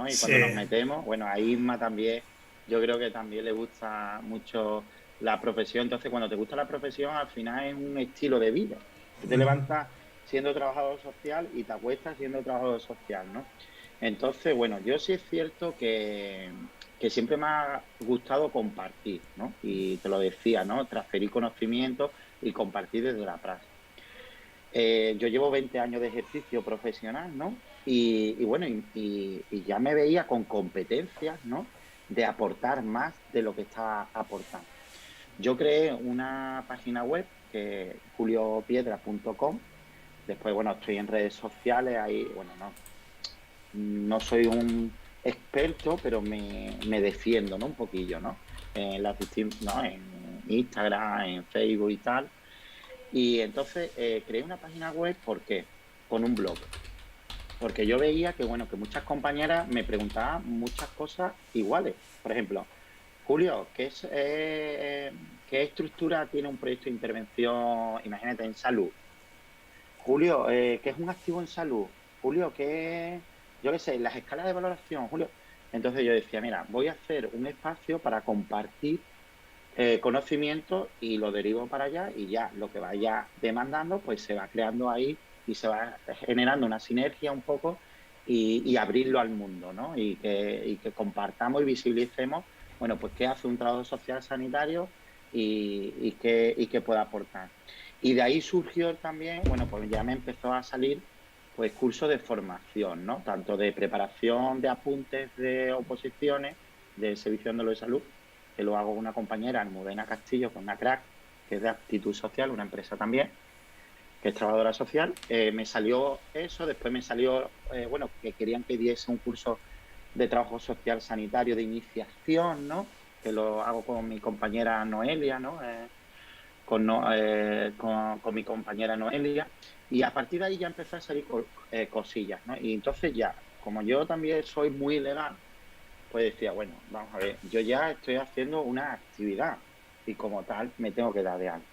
Y sí, cuando nos metemos, bueno, a Isma también, yo creo que también le gusta mucho la profesión. Entonces, cuando te gusta la profesión, al final es un estilo de vida. Tú te levantas siendo trabajador social y te acuestas siendo trabajador social, ¿no? Entonces, bueno, yo sí es cierto que siempre me ha gustado compartir, ¿no? Y te lo decía, ¿no? Transferir conocimiento y compartir desde la práctica. Yo llevo 20 años de ejercicio profesional, ¿no? Y bueno, y ya me veía con competencias, ¿no? De aportar más de lo que estaba aportando. Yo creé una página web que es juliopiedra.com. Después, bueno, estoy en redes sociales, ahí, bueno, no soy un experto, pero me defiendo, ¿no? Un poquillo, ¿no? ¿no? En Instagram, en Facebook y tal. Y entonces creé una página web, ¿por qué? Con un blog. Porque yo veía que, bueno, que muchas compañeras me preguntaban muchas cosas iguales. Por ejemplo, Julio, ¿qué estructura tiene un proyecto de intervención, imagínate, en salud? Julio, ¿qué es un activo en salud? Julio, yo qué sé, las escalas de valoración, Julio. Entonces yo decía, mira, voy a hacer un espacio para compartir conocimiento y lo derivo para allá y ya lo que vaya demandando pues se va creando ahí y se va generando una sinergia un poco y abrirlo al mundo, ¿no? Y que compartamos y visibilicemos, bueno, pues qué hace un trabajo social sanitario y qué puede aportar. Y de ahí surgió también, bueno, pues ya me empezó a salir pues cursos de formación, ¿no? Tanto de preparación de apuntes de oposiciones del Servicio Andaluz de Salud, que lo hago con una compañera, Almudena Castillo, con una crack, que es de Actitud Social, una empresa también, que es trabajadora social. Me salió eso, después me salió, bueno, que querían que diese un curso de trabajo social sanitario de iniciación, ¿no? Que lo hago con mi compañera Noelia, ¿no? Con mi compañera Noelia. Y a partir de ahí ya empezó a salir cosillas, ¿no? Y entonces ya, como yo también soy muy legal, pues decía, bueno, vamos a ver, yo ya estoy haciendo una actividad y como tal me tengo que dar de alta.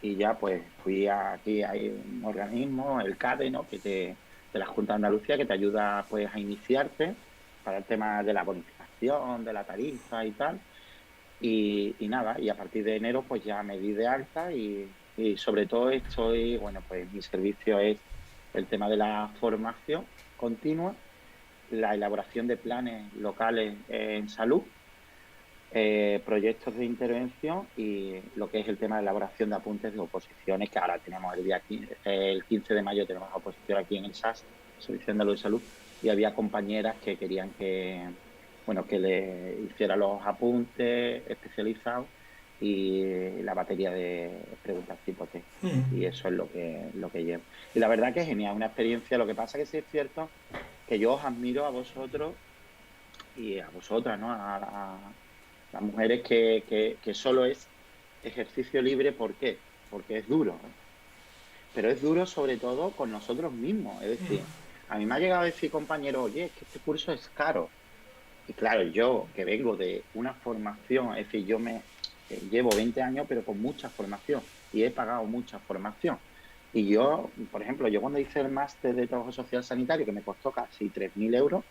Y ya pues aquí hay un organismo, el CADE, ¿no? De la Junta de Andalucía, que te ayuda pues a iniciarte para el tema de la bonificación, de la tarifa y tal. Y nada, y a partir de enero pues ya me di de alta y sobre todo estoy, bueno, pues mi servicio es el tema de la formación continua, la elaboración de planes locales en salud, proyectos de intervención y lo que es el tema de elaboración de apuntes de oposiciones, que ahora tenemos el 15 de mayo tenemos oposición aquí en el SAS, Servicio Andaluz de Salud, y había compañeras que querían bueno, que le hiciera los apuntes especializados y la batería de preguntas tipo T. Y eso es lo que llevo. Y la verdad que es genial, una experiencia. Lo que pasa que sí es cierto que yo os admiro a vosotros y a vosotras, ¿no? A las mujeres que solo es ejercicio libre. ¿Por qué? Porque es duro, ¿no? Pero es duro sobre todo con nosotros mismos. Es decir, a mí me ha llegado a decir compañero, oye, es que este curso es caro. Y claro, yo que vengo de una formación, es decir, yo me llevo 20 años, pero con mucha formación y he pagado mucha formación. Y yo, por ejemplo, yo cuando hice el máster de trabajo social sanitario, que me costó casi 3.000 euros,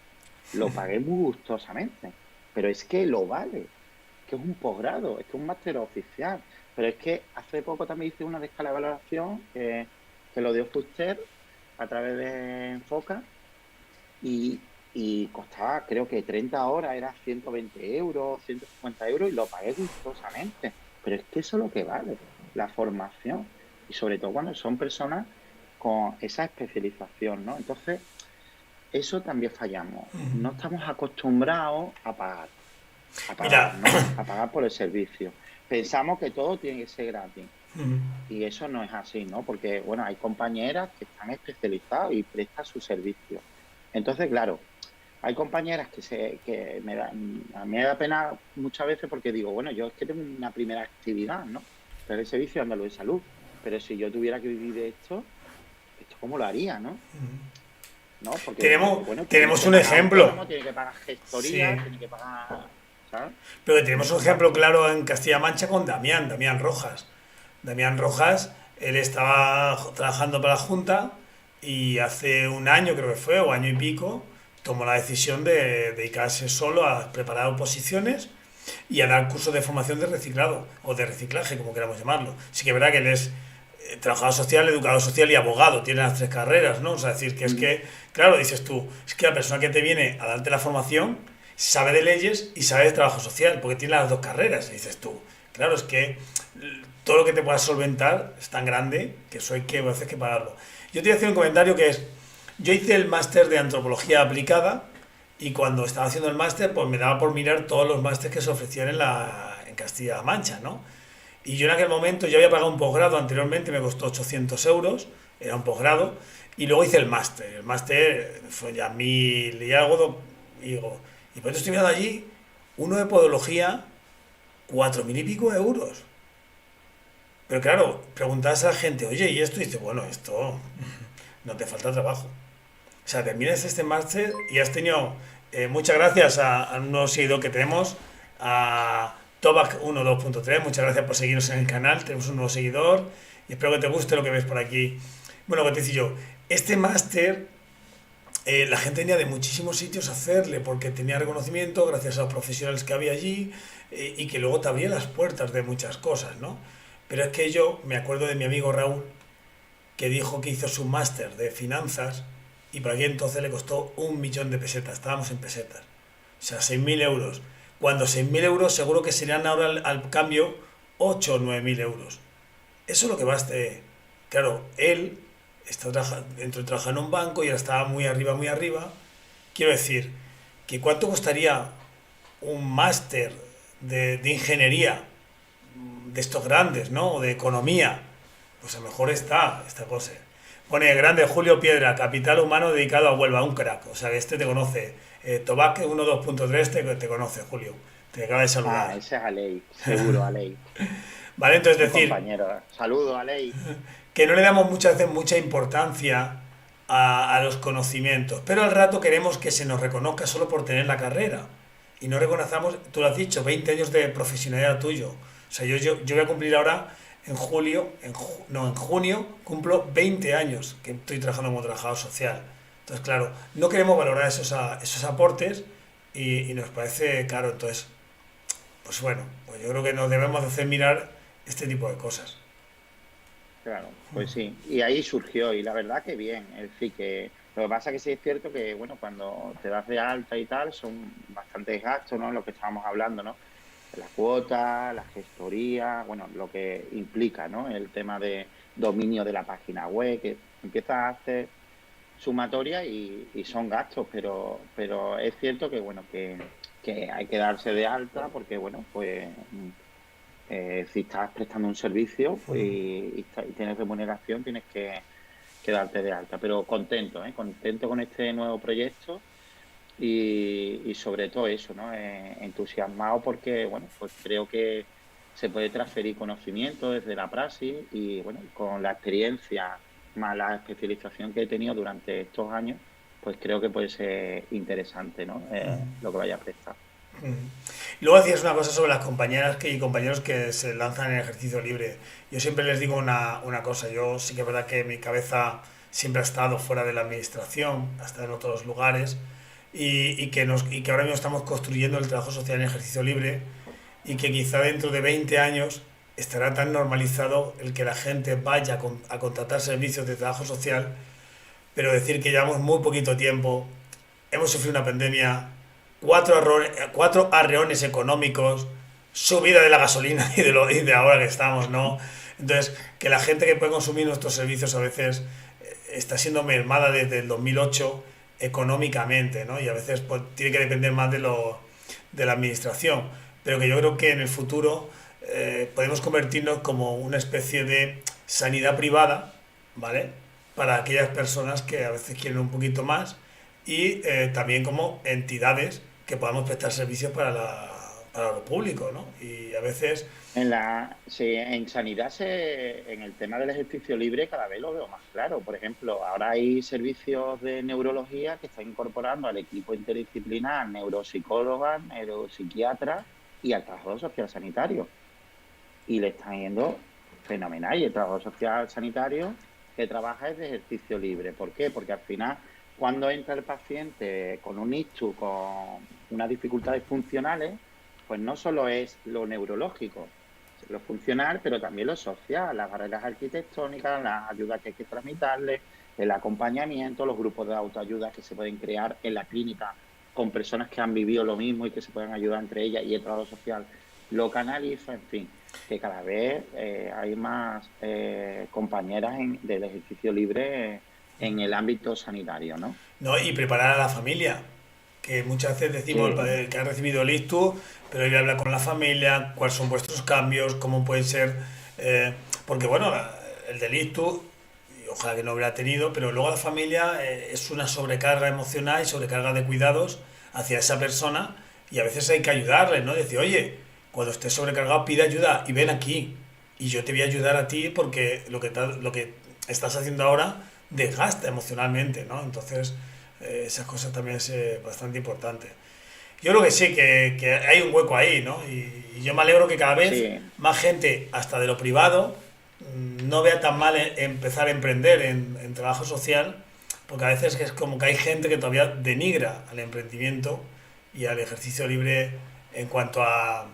lo pagué muy gustosamente. Pero es que lo vale, que es un posgrado, es que es un máster oficial. Pero es que hace poco también hice una de escala de valoración que lo dio Fuster a través de Enfoca y costaba, creo que 30 horas era 120 euros, 150 euros y lo pagué gustosamente. Pero es que eso es lo que vale, la formación. Y sobre todo cuando son personas con esa especialización, ¿no? Entonces, eso también fallamos. No estamos acostumbrados a Mira, pagar, ¿no? A pagar por el servicio. Pensamos que todo tiene que ser gratis. Y eso no es así, ¿no? Porque, bueno, hay compañeras que están especializadas y prestan su servicio. Entonces, claro, hay compañeras que a mí me da pena muchas veces porque digo, bueno, yo es que tengo una primera actividad, ¿no? Que es el Servicio Andaluz de Salud. Pero si yo tuviera que vivir de ¿esto cómo lo haría, no? ¿No? Porque, bueno, tú tienes tenemos que un pagar ejemplo. autónomo, tienes que pagar Sí. gestoría, tienes que pagar, ¿sabes? Pero que tenemos un ejemplo claro en Castilla-Mancha con Damián Rojas. Damián Rojas, él estaba trabajando para la Junta y hace un año, creo que fue, o año y pico, tomó la decisión de dedicarse solo a preparar oposiciones y a dar cursos de formación de reciclado o de reciclaje, como queramos llamarlo. Sí que es verdad que él es trabajador social, educador social y abogado, tiene las tres carreras, ¿no? O sea, decir que es Mm. que, claro, dices tú, es que la persona que te viene a darte la formación sabe de leyes y sabe de trabajo social, porque tiene las dos carreras, y dices tú. Claro, es que todo lo que te puedas solventar es tan grande que eso hay que, a veces, que pagarlo. Yo te voy a hacer un comentario que es, yo hice el máster de antropología aplicada y cuando estaba haciendo el máster, pues me daba por mirar todos los másteres que se ofrecían en Castilla-La Mancha, ¿no? Y yo en aquel momento, yo había pagado un posgrado anteriormente, me costó 800 euros, era un posgrado, y luego hice el máster. El máster fue ya 1000 y algo, y digo, y por eso estoy mirando allí, uno de podología, 4000 y pico euros. Pero claro, preguntas a la gente, oye, ¿y esto? Y dice, bueno, esto no te falta trabajo. O sea, terminas este máster y has tenido, muchas gracias a un nuevo seguidor que tenemos, a Tobac12.3, muchas gracias por seguirnos en el canal, tenemos un nuevo seguidor y espero que te guste lo que ves por aquí. Bueno, que te decía yo, este máster la gente venía de muchísimos sitios a hacerle porque tenía reconocimiento gracias a los profesionales que había allí y que luego te abría las puertas de muchas cosas, ¿no? Pero es que yo me acuerdo de mi amigo Raúl que dijo que hizo su máster de finanzas y por aquí entonces le costó 1 millón de pesetas, estábamos en pesetas, o sea, 6.000 euros. Cuando 6.000 euros seguro que serían ahora al cambio 8 o 9.000 euros. Eso es lo que baste. Claro, él entró a trabajar en un banco y ahora estaba muy arriba, muy arriba. Quiero decir, que cuánto costaría un máster de ingeniería de estos grandes, ¿no? O de economía. Pues a lo mejor está esta cosa. Pone grande Julio Piedra, capital humano dedicado a Huelva, un crack. O sea, este te conoce. Tobac 12.3 te conoce, Julio. Te acaba de Ah, saludar. ese es Alei, seguro, Alei. Vale, entonces Un decir compañero. Saludos, Alei. que no le damos muchas veces mucha importancia a los conocimientos, pero al rato queremos que se nos reconozca solo por tener la carrera. Y no reconozcamos, tú lo has dicho, 20 años de profesionalidad tuyo. O sea, yo voy a cumplir ahora en julio, no, en junio, cumplo 20 años que estoy trabajando como trabajador social. Entonces, claro, no queremos valorar esos aportes y nos parece caro. Entonces, pues bueno, pues yo creo que nos debemos de hacer mirar este tipo de cosas. Claro, pues sí. Y ahí surgió, y la verdad que bien. Es decir, que lo que pasa que sí es cierto que, bueno, cuando te das de alta y tal, son bastantes gastos, ¿no? Lo que estábamos hablando, ¿no? La cuota, la gestoría, bueno, lo que implica, ¿no? El tema de dominio de la página web, que empiezas a hacer sumatoria y son gastos, pero es cierto que, bueno, que hay que darse de alta porque, bueno, pues si estás prestando un servicio pues, y tienes remuneración, tienes que darte de alta. Pero contento, ¿eh? Contento con este nuevo proyecto y sobre todo eso, ¿no? Entusiasmado porque, bueno, pues creo que se puede transferir conocimiento desde la praxis y, bueno, con la experiencia más la especialización que he tenido durante estos años, pues creo que puede ser interesante, ¿no? Lo que vaya a prestar. Luego hacías una cosa sobre las compañeras y compañeros que se lanzan en ejercicio libre. Yo siempre les digo una cosa, yo sí que es verdad que mi cabeza siempre ha estado fuera de la administración, ha estado en otros lugares, y que ahora mismo estamos construyendo el trabajo social en ejercicio libre y que quizá dentro de 20 años estará tan normalizado el que la gente vaya a contratar servicios de trabajo social, pero decir que llevamos muy poquito tiempo, hemos sufrido una pandemia, cuatro arreones económicos, subida de la gasolina y de ahora que estamos, ¿no? Entonces, que la gente que puede consumir nuestros servicios a veces está siendo mermada desde el 2008 económicamente, ¿no? Y a veces pues, tiene que depender más de la administración. Pero que yo creo que en el futuro podemos convertirnos como una especie de sanidad privada, ¿vale? Para aquellas personas que a veces quieren un poquito más y también como entidades que podamos prestar servicios para lo público, ¿no? Y a veces... Sí, en sanidad, en el tema del ejercicio libre cada vez lo veo más claro. Por ejemplo, ahora hay servicios de neurología que están incorporando al equipo interdisciplinar neuropsicólogas, neuropsiquiatras y al trabajador social sanitario. Y le están yendo fenomenal. Y el trabajador social sanitario que trabaja es de ejercicio libre. ¿Por qué? Porque al final, cuando entra el paciente con un ictus, con unas dificultades funcionales, pues no solo es lo neurológico, lo funcional, pero también lo social, las barreras arquitectónicas, las ayudas que hay que tramitarle, el acompañamiento, los grupos de autoayuda que se pueden crear en la clínica con personas que han vivido lo mismo y que se pueden ayudar entre ellas y el trabajo social lo canaliza, en fin, que cada vez hay más compañeras del ejercicio libre en el ámbito sanitario, ¿no? No, y preparar a la familia, que muchas veces decimos Sí, que ha recibido el ictus, pero ir a hablar con la familia, cuáles son vuestros cambios, cómo pueden ser, porque bueno, el del ictus, y ojalá que no hubiera tenido, pero luego la familia es una sobrecarga emocional y sobrecarga de cuidados hacia esa persona y a veces hay que ayudarle, ¿no? Decir, oye, cuando estés sobrecargado pide ayuda y ven aquí y yo te voy a ayudar a ti porque lo que estás haciendo ahora desgasta emocionalmente, ¿no? Entonces, esas cosas también es bastante importante. Yo creo que sí, que hay un hueco ahí, ¿no? Y yo me alegro que cada vez sí. más gente, hasta de lo privado, no vea tan mal empezar a emprender en trabajo social, porque a veces es como que hay gente que todavía denigra al emprendimiento y al ejercicio libre en cuanto a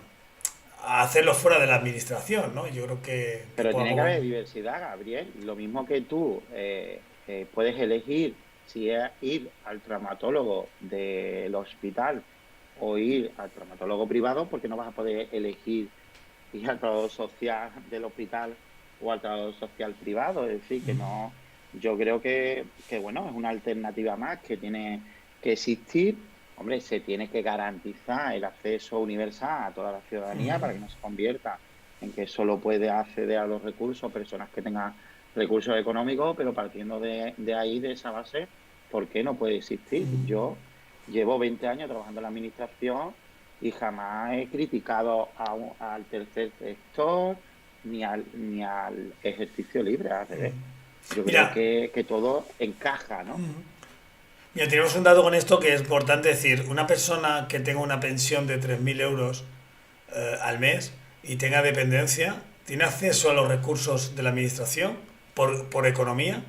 hacerlo fuera de la administración, ¿no? Yo creo que Pero poco a tiene que poco... haber diversidad, Gabriel. Lo mismo que tú puedes elegir si es ir al traumatólogo del hospital o ir al traumatólogo privado, porque no vas a poder elegir ir al trabajador social del hospital o al trabajador social privado. Es decir, que no, yo creo que bueno, es una alternativa más que tiene que existir. Hombre, se tiene que garantizar el acceso universal a toda la ciudadanía para que no se convierta en que solo puede acceder a los recursos personas que tengan recursos económicos, pero partiendo de ahí, de esa base, ¿por qué no puede existir? Yo llevo 20 años trabajando en la administración y jamás he criticado al tercer sector ni al ejercicio libre, al revés. Yo creo Mira, que todo encaja, ¿no? mira, tenemos un dato con esto que es importante decir, una persona que tenga una pensión de 3.000 euros al mes y tenga dependencia, ¿tiene acceso a los recursos de la administración por economía?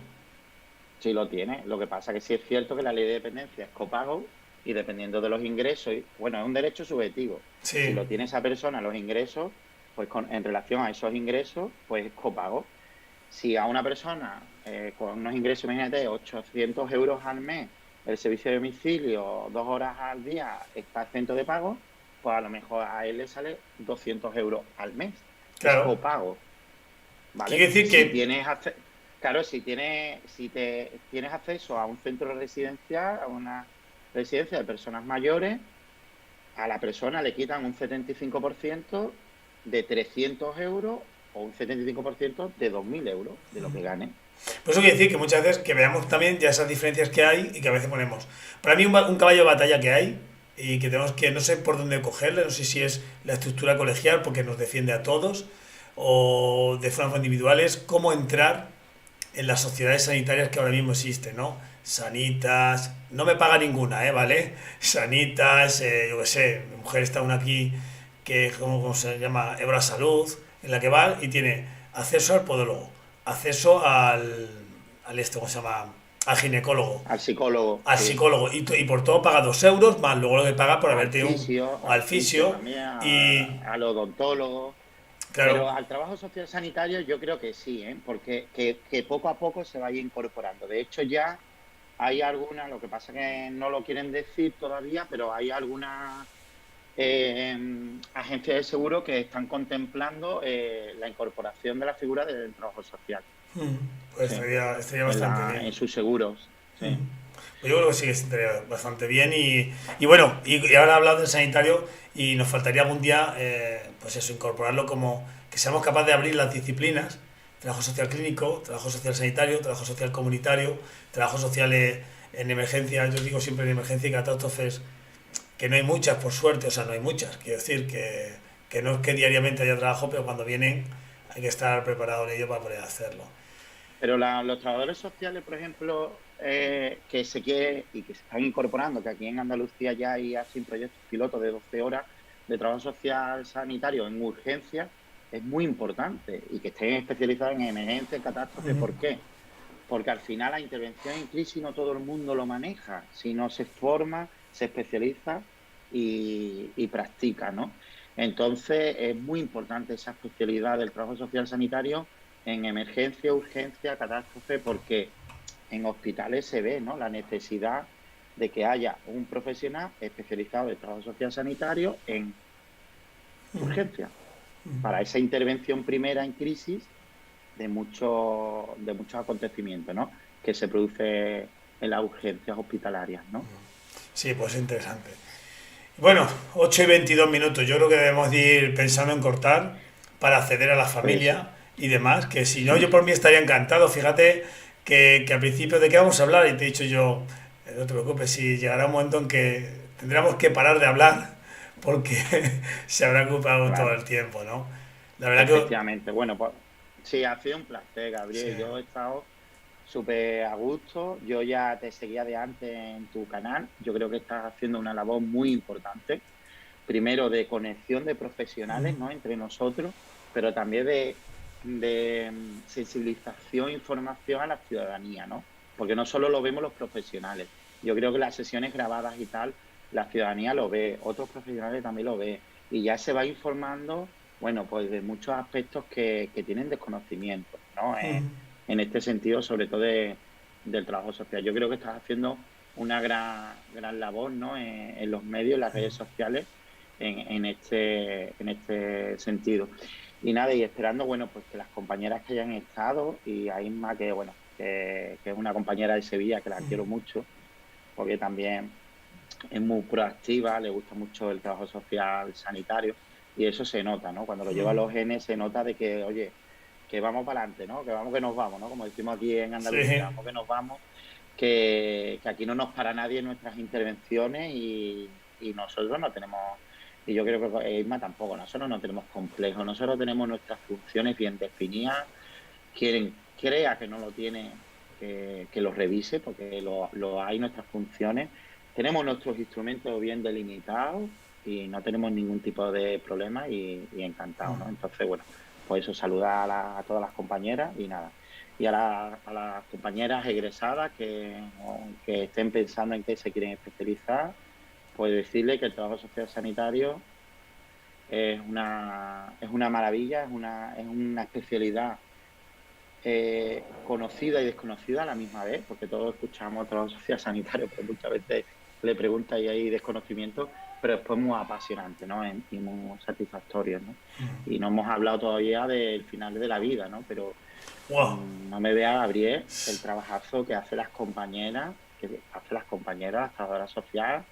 Sí lo tiene. Lo que pasa que sí es cierto que la ley de dependencia es copago y dependiendo de los ingresos, bueno, es un derecho subjetivo. Si Sí, lo tiene esa persona, los ingresos, pues en relación a esos ingresos, pues es copago. Si a una persona con unos ingresos, imagínate, 800 euros al mes, el servicio de domicilio, 2 horas al día, está exento de pago, pues a lo mejor a él le sale 200 euros al mes. Es claro. copago, ¿vale? Quiere decir Si que, tienes, claro, si tienes acceso a un centro residencial, a una residencia de personas mayores, a la persona le quitan un 75% de 300 euros o un 75% de 2.000 euros de lo que gane. por eso quiere decir que muchas veces que veamos también ya esas diferencias que hay y que a veces ponemos. Para mí un caballo de batalla que hay y que tenemos que, no sé por dónde cogerle, no sé si es la estructura colegial porque nos defiende a todos o de formas individuales, cómo entrar en las sociedades sanitarias que ahora mismo existen, ¿no? Sanitas, no me paga ninguna, ¿eh? ¿Vale? Sanitas, yo qué sé, mi mujer está una aquí que, ¿cómo se llama? Ebra Salud, en la que va y tiene acceso al podólogo, acceso al ¿cómo se llama? Al ginecólogo, Al psicólogo, al sí. psicólogo, y por todo paga 2 euros, más luego lo que paga por haber Al tenido fisio, al al fisio fisio, también, y al odontólogo. claro, Pero al trabajo social sanitario yo creo que sí, ¿eh? Porque que poco a poco se vaya incorporando. De hecho, ya hay algunas, lo que pasa que no lo quieren decir todavía, pero hay algunas agencias de seguro que están contemplando la incorporación de la figura del trabajo social. pues Sí, estaría en, bastante bien. en sus seguros. Sí. Pues yo creo que sí que estaría bastante bien y bueno, y ahora hablando del sanitario y nos faltaría algún día, pues eso, incorporarlo como que seamos capaces de abrir las disciplinas, trabajo social clínico, trabajo social sanitario, trabajo social comunitario, trabajo social en emergencia, yo digo siempre en emergencia y catástrofes, que no hay muchas por suerte, o sea, no hay muchas, quiero decir que no es que diariamente haya trabajo, pero cuando vienen hay que estar preparado en ello para poder hacerlo. Pero los trabajadores sociales, por ejemplo, que se quiere y que se están incorporando, que aquí en Andalucía ya hay así proyectos pilotos de 12 horas de trabajo social sanitario en urgencia, es muy importante y que estén especializados en emergencia, en catástrofe. ¿Por qué? Porque al final la intervención en crisis no todo el mundo lo maneja, sino se forma, se especializa y practica, ¿no? Entonces es muy importante esa especialidad del trabajo social sanitario en emergencia, urgencia, catástrofe, porque en hospitales se ve, ¿no?, la necesidad de que haya un profesional especializado de trabajo social sanitario en urgencia, para esa intervención primera en crisis de muchos acontecimientos, ¿no?, que se produce en las urgencias hospitalarias, ¿no? Sí, pues interesante. Bueno, 8:22. Yo creo que debemos de ir pensando en cortar para acceder a la Pues familia y demás, que si no, yo sí, por mí estaría encantado. Fíjate que al principio de qué vamos a hablar y te he dicho yo, no te preocupes, si llegará un momento en que tendremos que parar de hablar porque se habrá ocupado todo claro, el tiempo, ¿no? La verdad que efectivamente. Bueno, pues sí, ha sido un placer, sí. Gabriel. Yo he estado súper a gusto. Yo ya te seguía de antes en tu canal. Yo creo que estás haciendo una labor muy importante. Primero, de conexión de profesionales, ¿no?, entre nosotros, pero también de sensibilización e información a la ciudadanía, ¿no? Porque no solo lo vemos los profesionales. Yo creo que las sesiones grabadas y tal, la ciudadanía lo ve, otros profesionales también lo ve, y ya se va informando, bueno, pues de muchos aspectos que tienen desconocimiento, ¿no? En este sentido, sobre todo del trabajo social. Yo creo que estás haciendo una gran labor, ¿no?, en los medios, en las redes sociales, en este sentido. Y nada, y esperando, bueno, pues que las compañeras que hayan estado, y a Isma, que bueno, que es una compañera de Sevilla, que la quiero mucho, porque también es muy proactiva, le gusta mucho el trabajo social sanitario, y eso se nota, ¿no? Cuando lo lleva a los genes se nota de que, oye, que vamos para adelante, ¿no? Que vamos que nos vamos, ¿no? Como decimos aquí en Andalucía, Sí. vamos que nos vamos, que aquí no nos para nadie en nuestras intervenciones y nosotros no tenemos, y yo creo que Isma tampoco, nosotros no tenemos complejos, nosotros tenemos nuestras funciones bien definidas. Quien crea que no lo tiene, que lo revise, porque lo hay nuestras funciones. Tenemos nuestros instrumentos bien delimitados y no tenemos ningún tipo de problema y encantados, ¿no? Entonces, bueno, pues eso, saludar a todas las compañeras y nada. Y a las compañeras egresadas que estén pensando en qué se quieren especializar, pues decirle que el trabajo social sanitario es una maravilla, es una especialidad conocida y desconocida a la misma vez, porque todos escuchamos trabajo social sanitario, pero muchas veces le preguntas y hay desconocimiento, pero después muy apasionante, ¿no? Y muy satisfactorio, ¿no? Y no hemos hablado todavía del final de la vida, ¿no? Pero Wow. no me vea, Gabriel, el trabajazo que hace las compañeras, las trabajadoras sociales,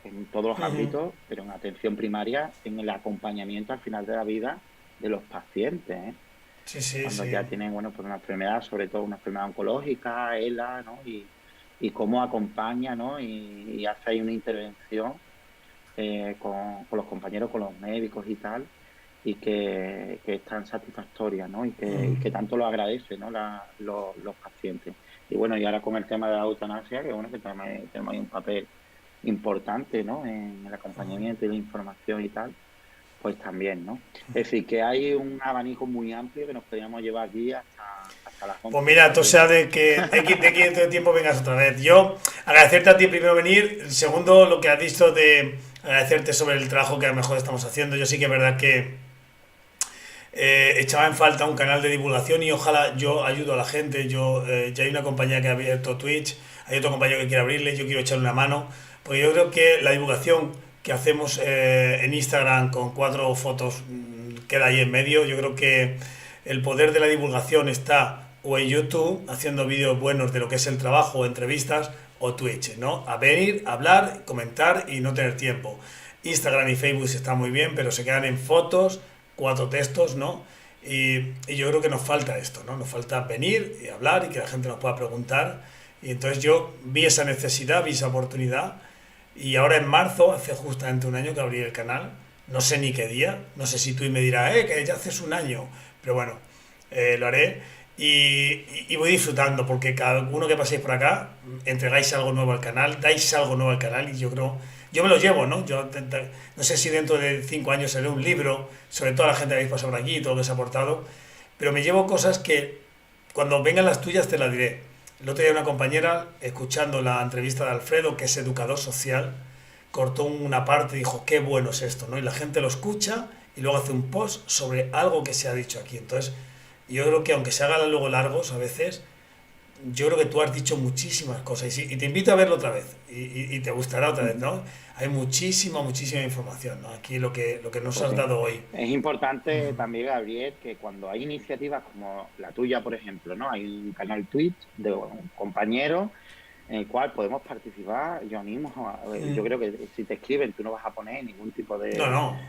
en todos los ámbitos, pero en atención primaria, en el acompañamiento al final de la vida de los pacientes, ¿eh? Sí, sí, Cuando sí. ya tienen, bueno, pues una enfermedad, sobre todo una enfermedad oncológica, ELA, ¿no? Y cómo acompaña, ¿no? Y hace ahí una intervención con los compañeros, con los médicos y tal, y que es tan satisfactoria, ¿no? Y que tanto lo agradece, ¿no? Los pacientes. Y bueno, y ahora con el tema de la eutanasia, que bueno, que tenemos ahí un papel importante, ¿no? En el acompañamiento y la información y tal, pues también, ¿no? Es decir, que hay un abanico muy amplio que nos podríamos llevar aquí hasta las Pues 11 mira, tú Gabriel. sea de que de aquí dentro de tiempo vengas otra vez. Yo agradecerte a ti primero venir. Segundo, lo que has dicho de agradecerte sobre el trabajo que a lo mejor estamos haciendo. Yo sí que es verdad que echaba en falta un canal de divulgación y ojalá yo ayudo a la gente. Ya hay una compañía que ha abierto Twitch, hay otro compañero que quiere abrirle, yo quiero echarle una mano, porque yo creo que la divulgación que hacemos en Instagram con 4 fotos queda ahí en medio. Yo creo que el poder de la divulgación está o en YouTube haciendo vídeos buenos de lo que es el trabajo, entrevistas, o Twitch, ¿no? A venir, hablar, comentar y no tener tiempo. Instagram y Facebook están muy bien, pero se quedan en fotos, 4 textos, ¿no? Y yo creo que nos falta esto, ¿no? Nos falta venir y hablar y que la gente nos pueda preguntar. Y entonces yo vi esa necesidad, vi esa oportunidad. Y ahora en marzo, hace justamente un año que abrí el canal. No sé ni qué día. No sé si tú me dirás, que ya haces un año. Pero bueno, lo haré. Y voy disfrutando porque cada uno que paséis por acá entregáis algo nuevo al canal, dais algo nuevo al canal y yo creo, yo me lo llevo, ¿no? No sé si dentro de 5 años seré un libro sobre toda la gente que habéis pasado por aquí y todo lo que se ha aportado, pero me llevo cosas que cuando vengan las tuyas te las diré. El otro día una compañera, escuchando la entrevista de Alfredo, que es educador social, cortó una parte y dijo, qué bueno es esto, ¿no? Y la gente lo escucha y luego hace un post sobre algo que se ha dicho aquí. Entonces, yo creo que aunque se hagan luego largos a veces, yo creo que tú has dicho muchísimas cosas y te invito a verlo otra vez y te gustará otra vez, ¿no? Hay muchísima, muchísima información, ¿no? Aquí lo que nos Pues has sí. dado hoy. Es importante también, Gabriel, que cuando hay iniciativas como la tuya, por ejemplo, ¿no? Hay un canal Twitch de un compañero en el cual podemos participar. Yo mismo, yo creo que si te escriben, tú no vas a poner ningún tipo No, no.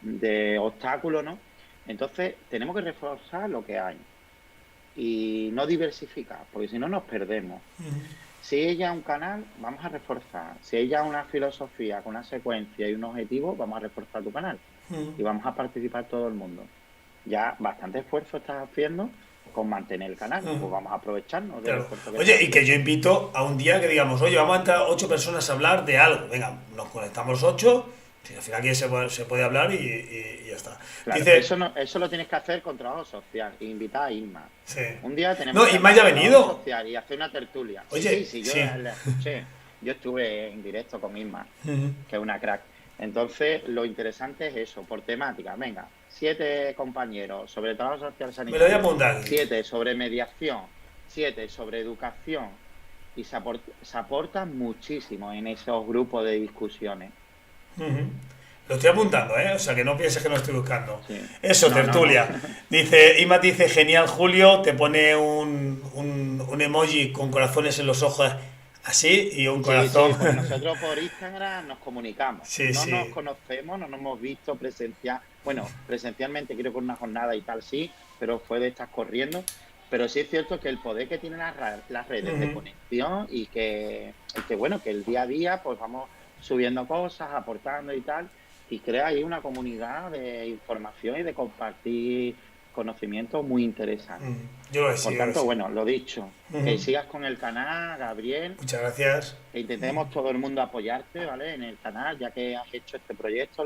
de obstáculo, ¿no? Entonces, tenemos que reforzar lo que hay y no diversificar, porque si no nos perdemos. Si ella es un canal, vamos a reforzar. Si ella es una filosofía con una secuencia y un objetivo, vamos a reforzar tu canal y vamos a participar todo el mundo. Ya bastante esfuerzo estás haciendo con mantener el canal, pues vamos a aprovecharnos del Claro. esfuerzo que estás Oye, y que yo haciendo. invito a un día que digamos, oye, vamos a entrar 8 personas a hablar de algo. Venga, nos conectamos 8, si al final aquí se puede hablar y ya está. Claro, Dice, eso lo tienes que hacer con trabajo social, invitar a Isma. sí. Un día tenemos No, que y me hablar haya de trabajo venido. social y hacer una tertulia. Sí, sí, Oye, sí, yo sí. la escuché. Yo estuve en directo con Isma, que es una crack. Entonces, lo interesante es eso, por temática. Venga, 7 compañeros sobre trabajo social Me lo voy a sanitario, apuntar aquí. 7 sobre mediación, 7 sobre educación. Y se aporta muchísimo en esos grupos de discusiones. Lo estoy apuntando, ¿eh? O sea, que no pienses que no estoy buscando. Sí. Eso, No, no, no. tertulia. Dice, Ima dice, genial Julio, te pone un emoji con corazones en los ojos así y un Sí, corazón. sí, porque nosotros por Instagram nos comunicamos. Sí, No nos sí. conocemos, no nos hemos visto presencial. Bueno, presencialmente creo que una jornada y tal sí, pero fue de estas corriendo. Pero sí es cierto que el poder que tienen las redes de conexión y que bueno, que el día a día pues vamos subiendo cosas, aportando y tal, y crea ahí una comunidad de información y de compartir conocimiento muy interesante. Yo lo Por sigo, yo lo tanto, sigo. bueno, lo dicho, que sigas con el canal, Gabriel, Muchas gracias. e intentemos todo el mundo apoyarte, ¿vale? En el canal, ya que has hecho este proyecto,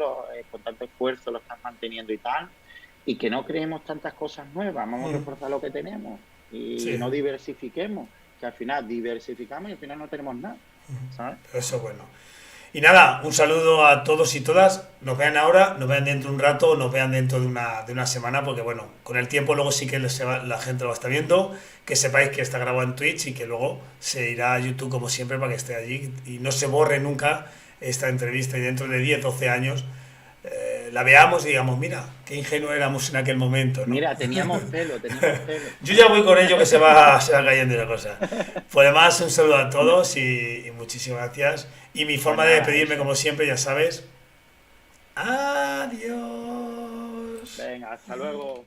con tanto esfuerzo lo estás manteniendo y tal, y que no creemos tantas cosas nuevas, vamos a reforzar lo que tenemos y Sí, no diversifiquemos, que al final diversificamos y al final no tenemos nada, ¿sabes? eso es bueno. Y nada, un saludo a todos y todas. Nos vean ahora, nos vean dentro de un rato, nos vean dentro de una semana, porque bueno, con el tiempo luego sí que la gente lo va a estar viendo. Que sepáis que está grabado en Twitch y que luego se irá a YouTube como siempre para que esté allí y no se borre nunca esta entrevista y dentro de 10 12 años la veamos y digamos, mira, qué ingenuo éramos en aquel momento, ¿no? Mira, teníamos pelo, teníamos pelo. Yo ya voy con ello que se va cayendo la cosa. Pues además, un saludo a todos y muchísimas gracias. Y mi Pues forma de nada, despedirme, eso. como siempre, ya sabes. Adiós. Venga, hasta luego.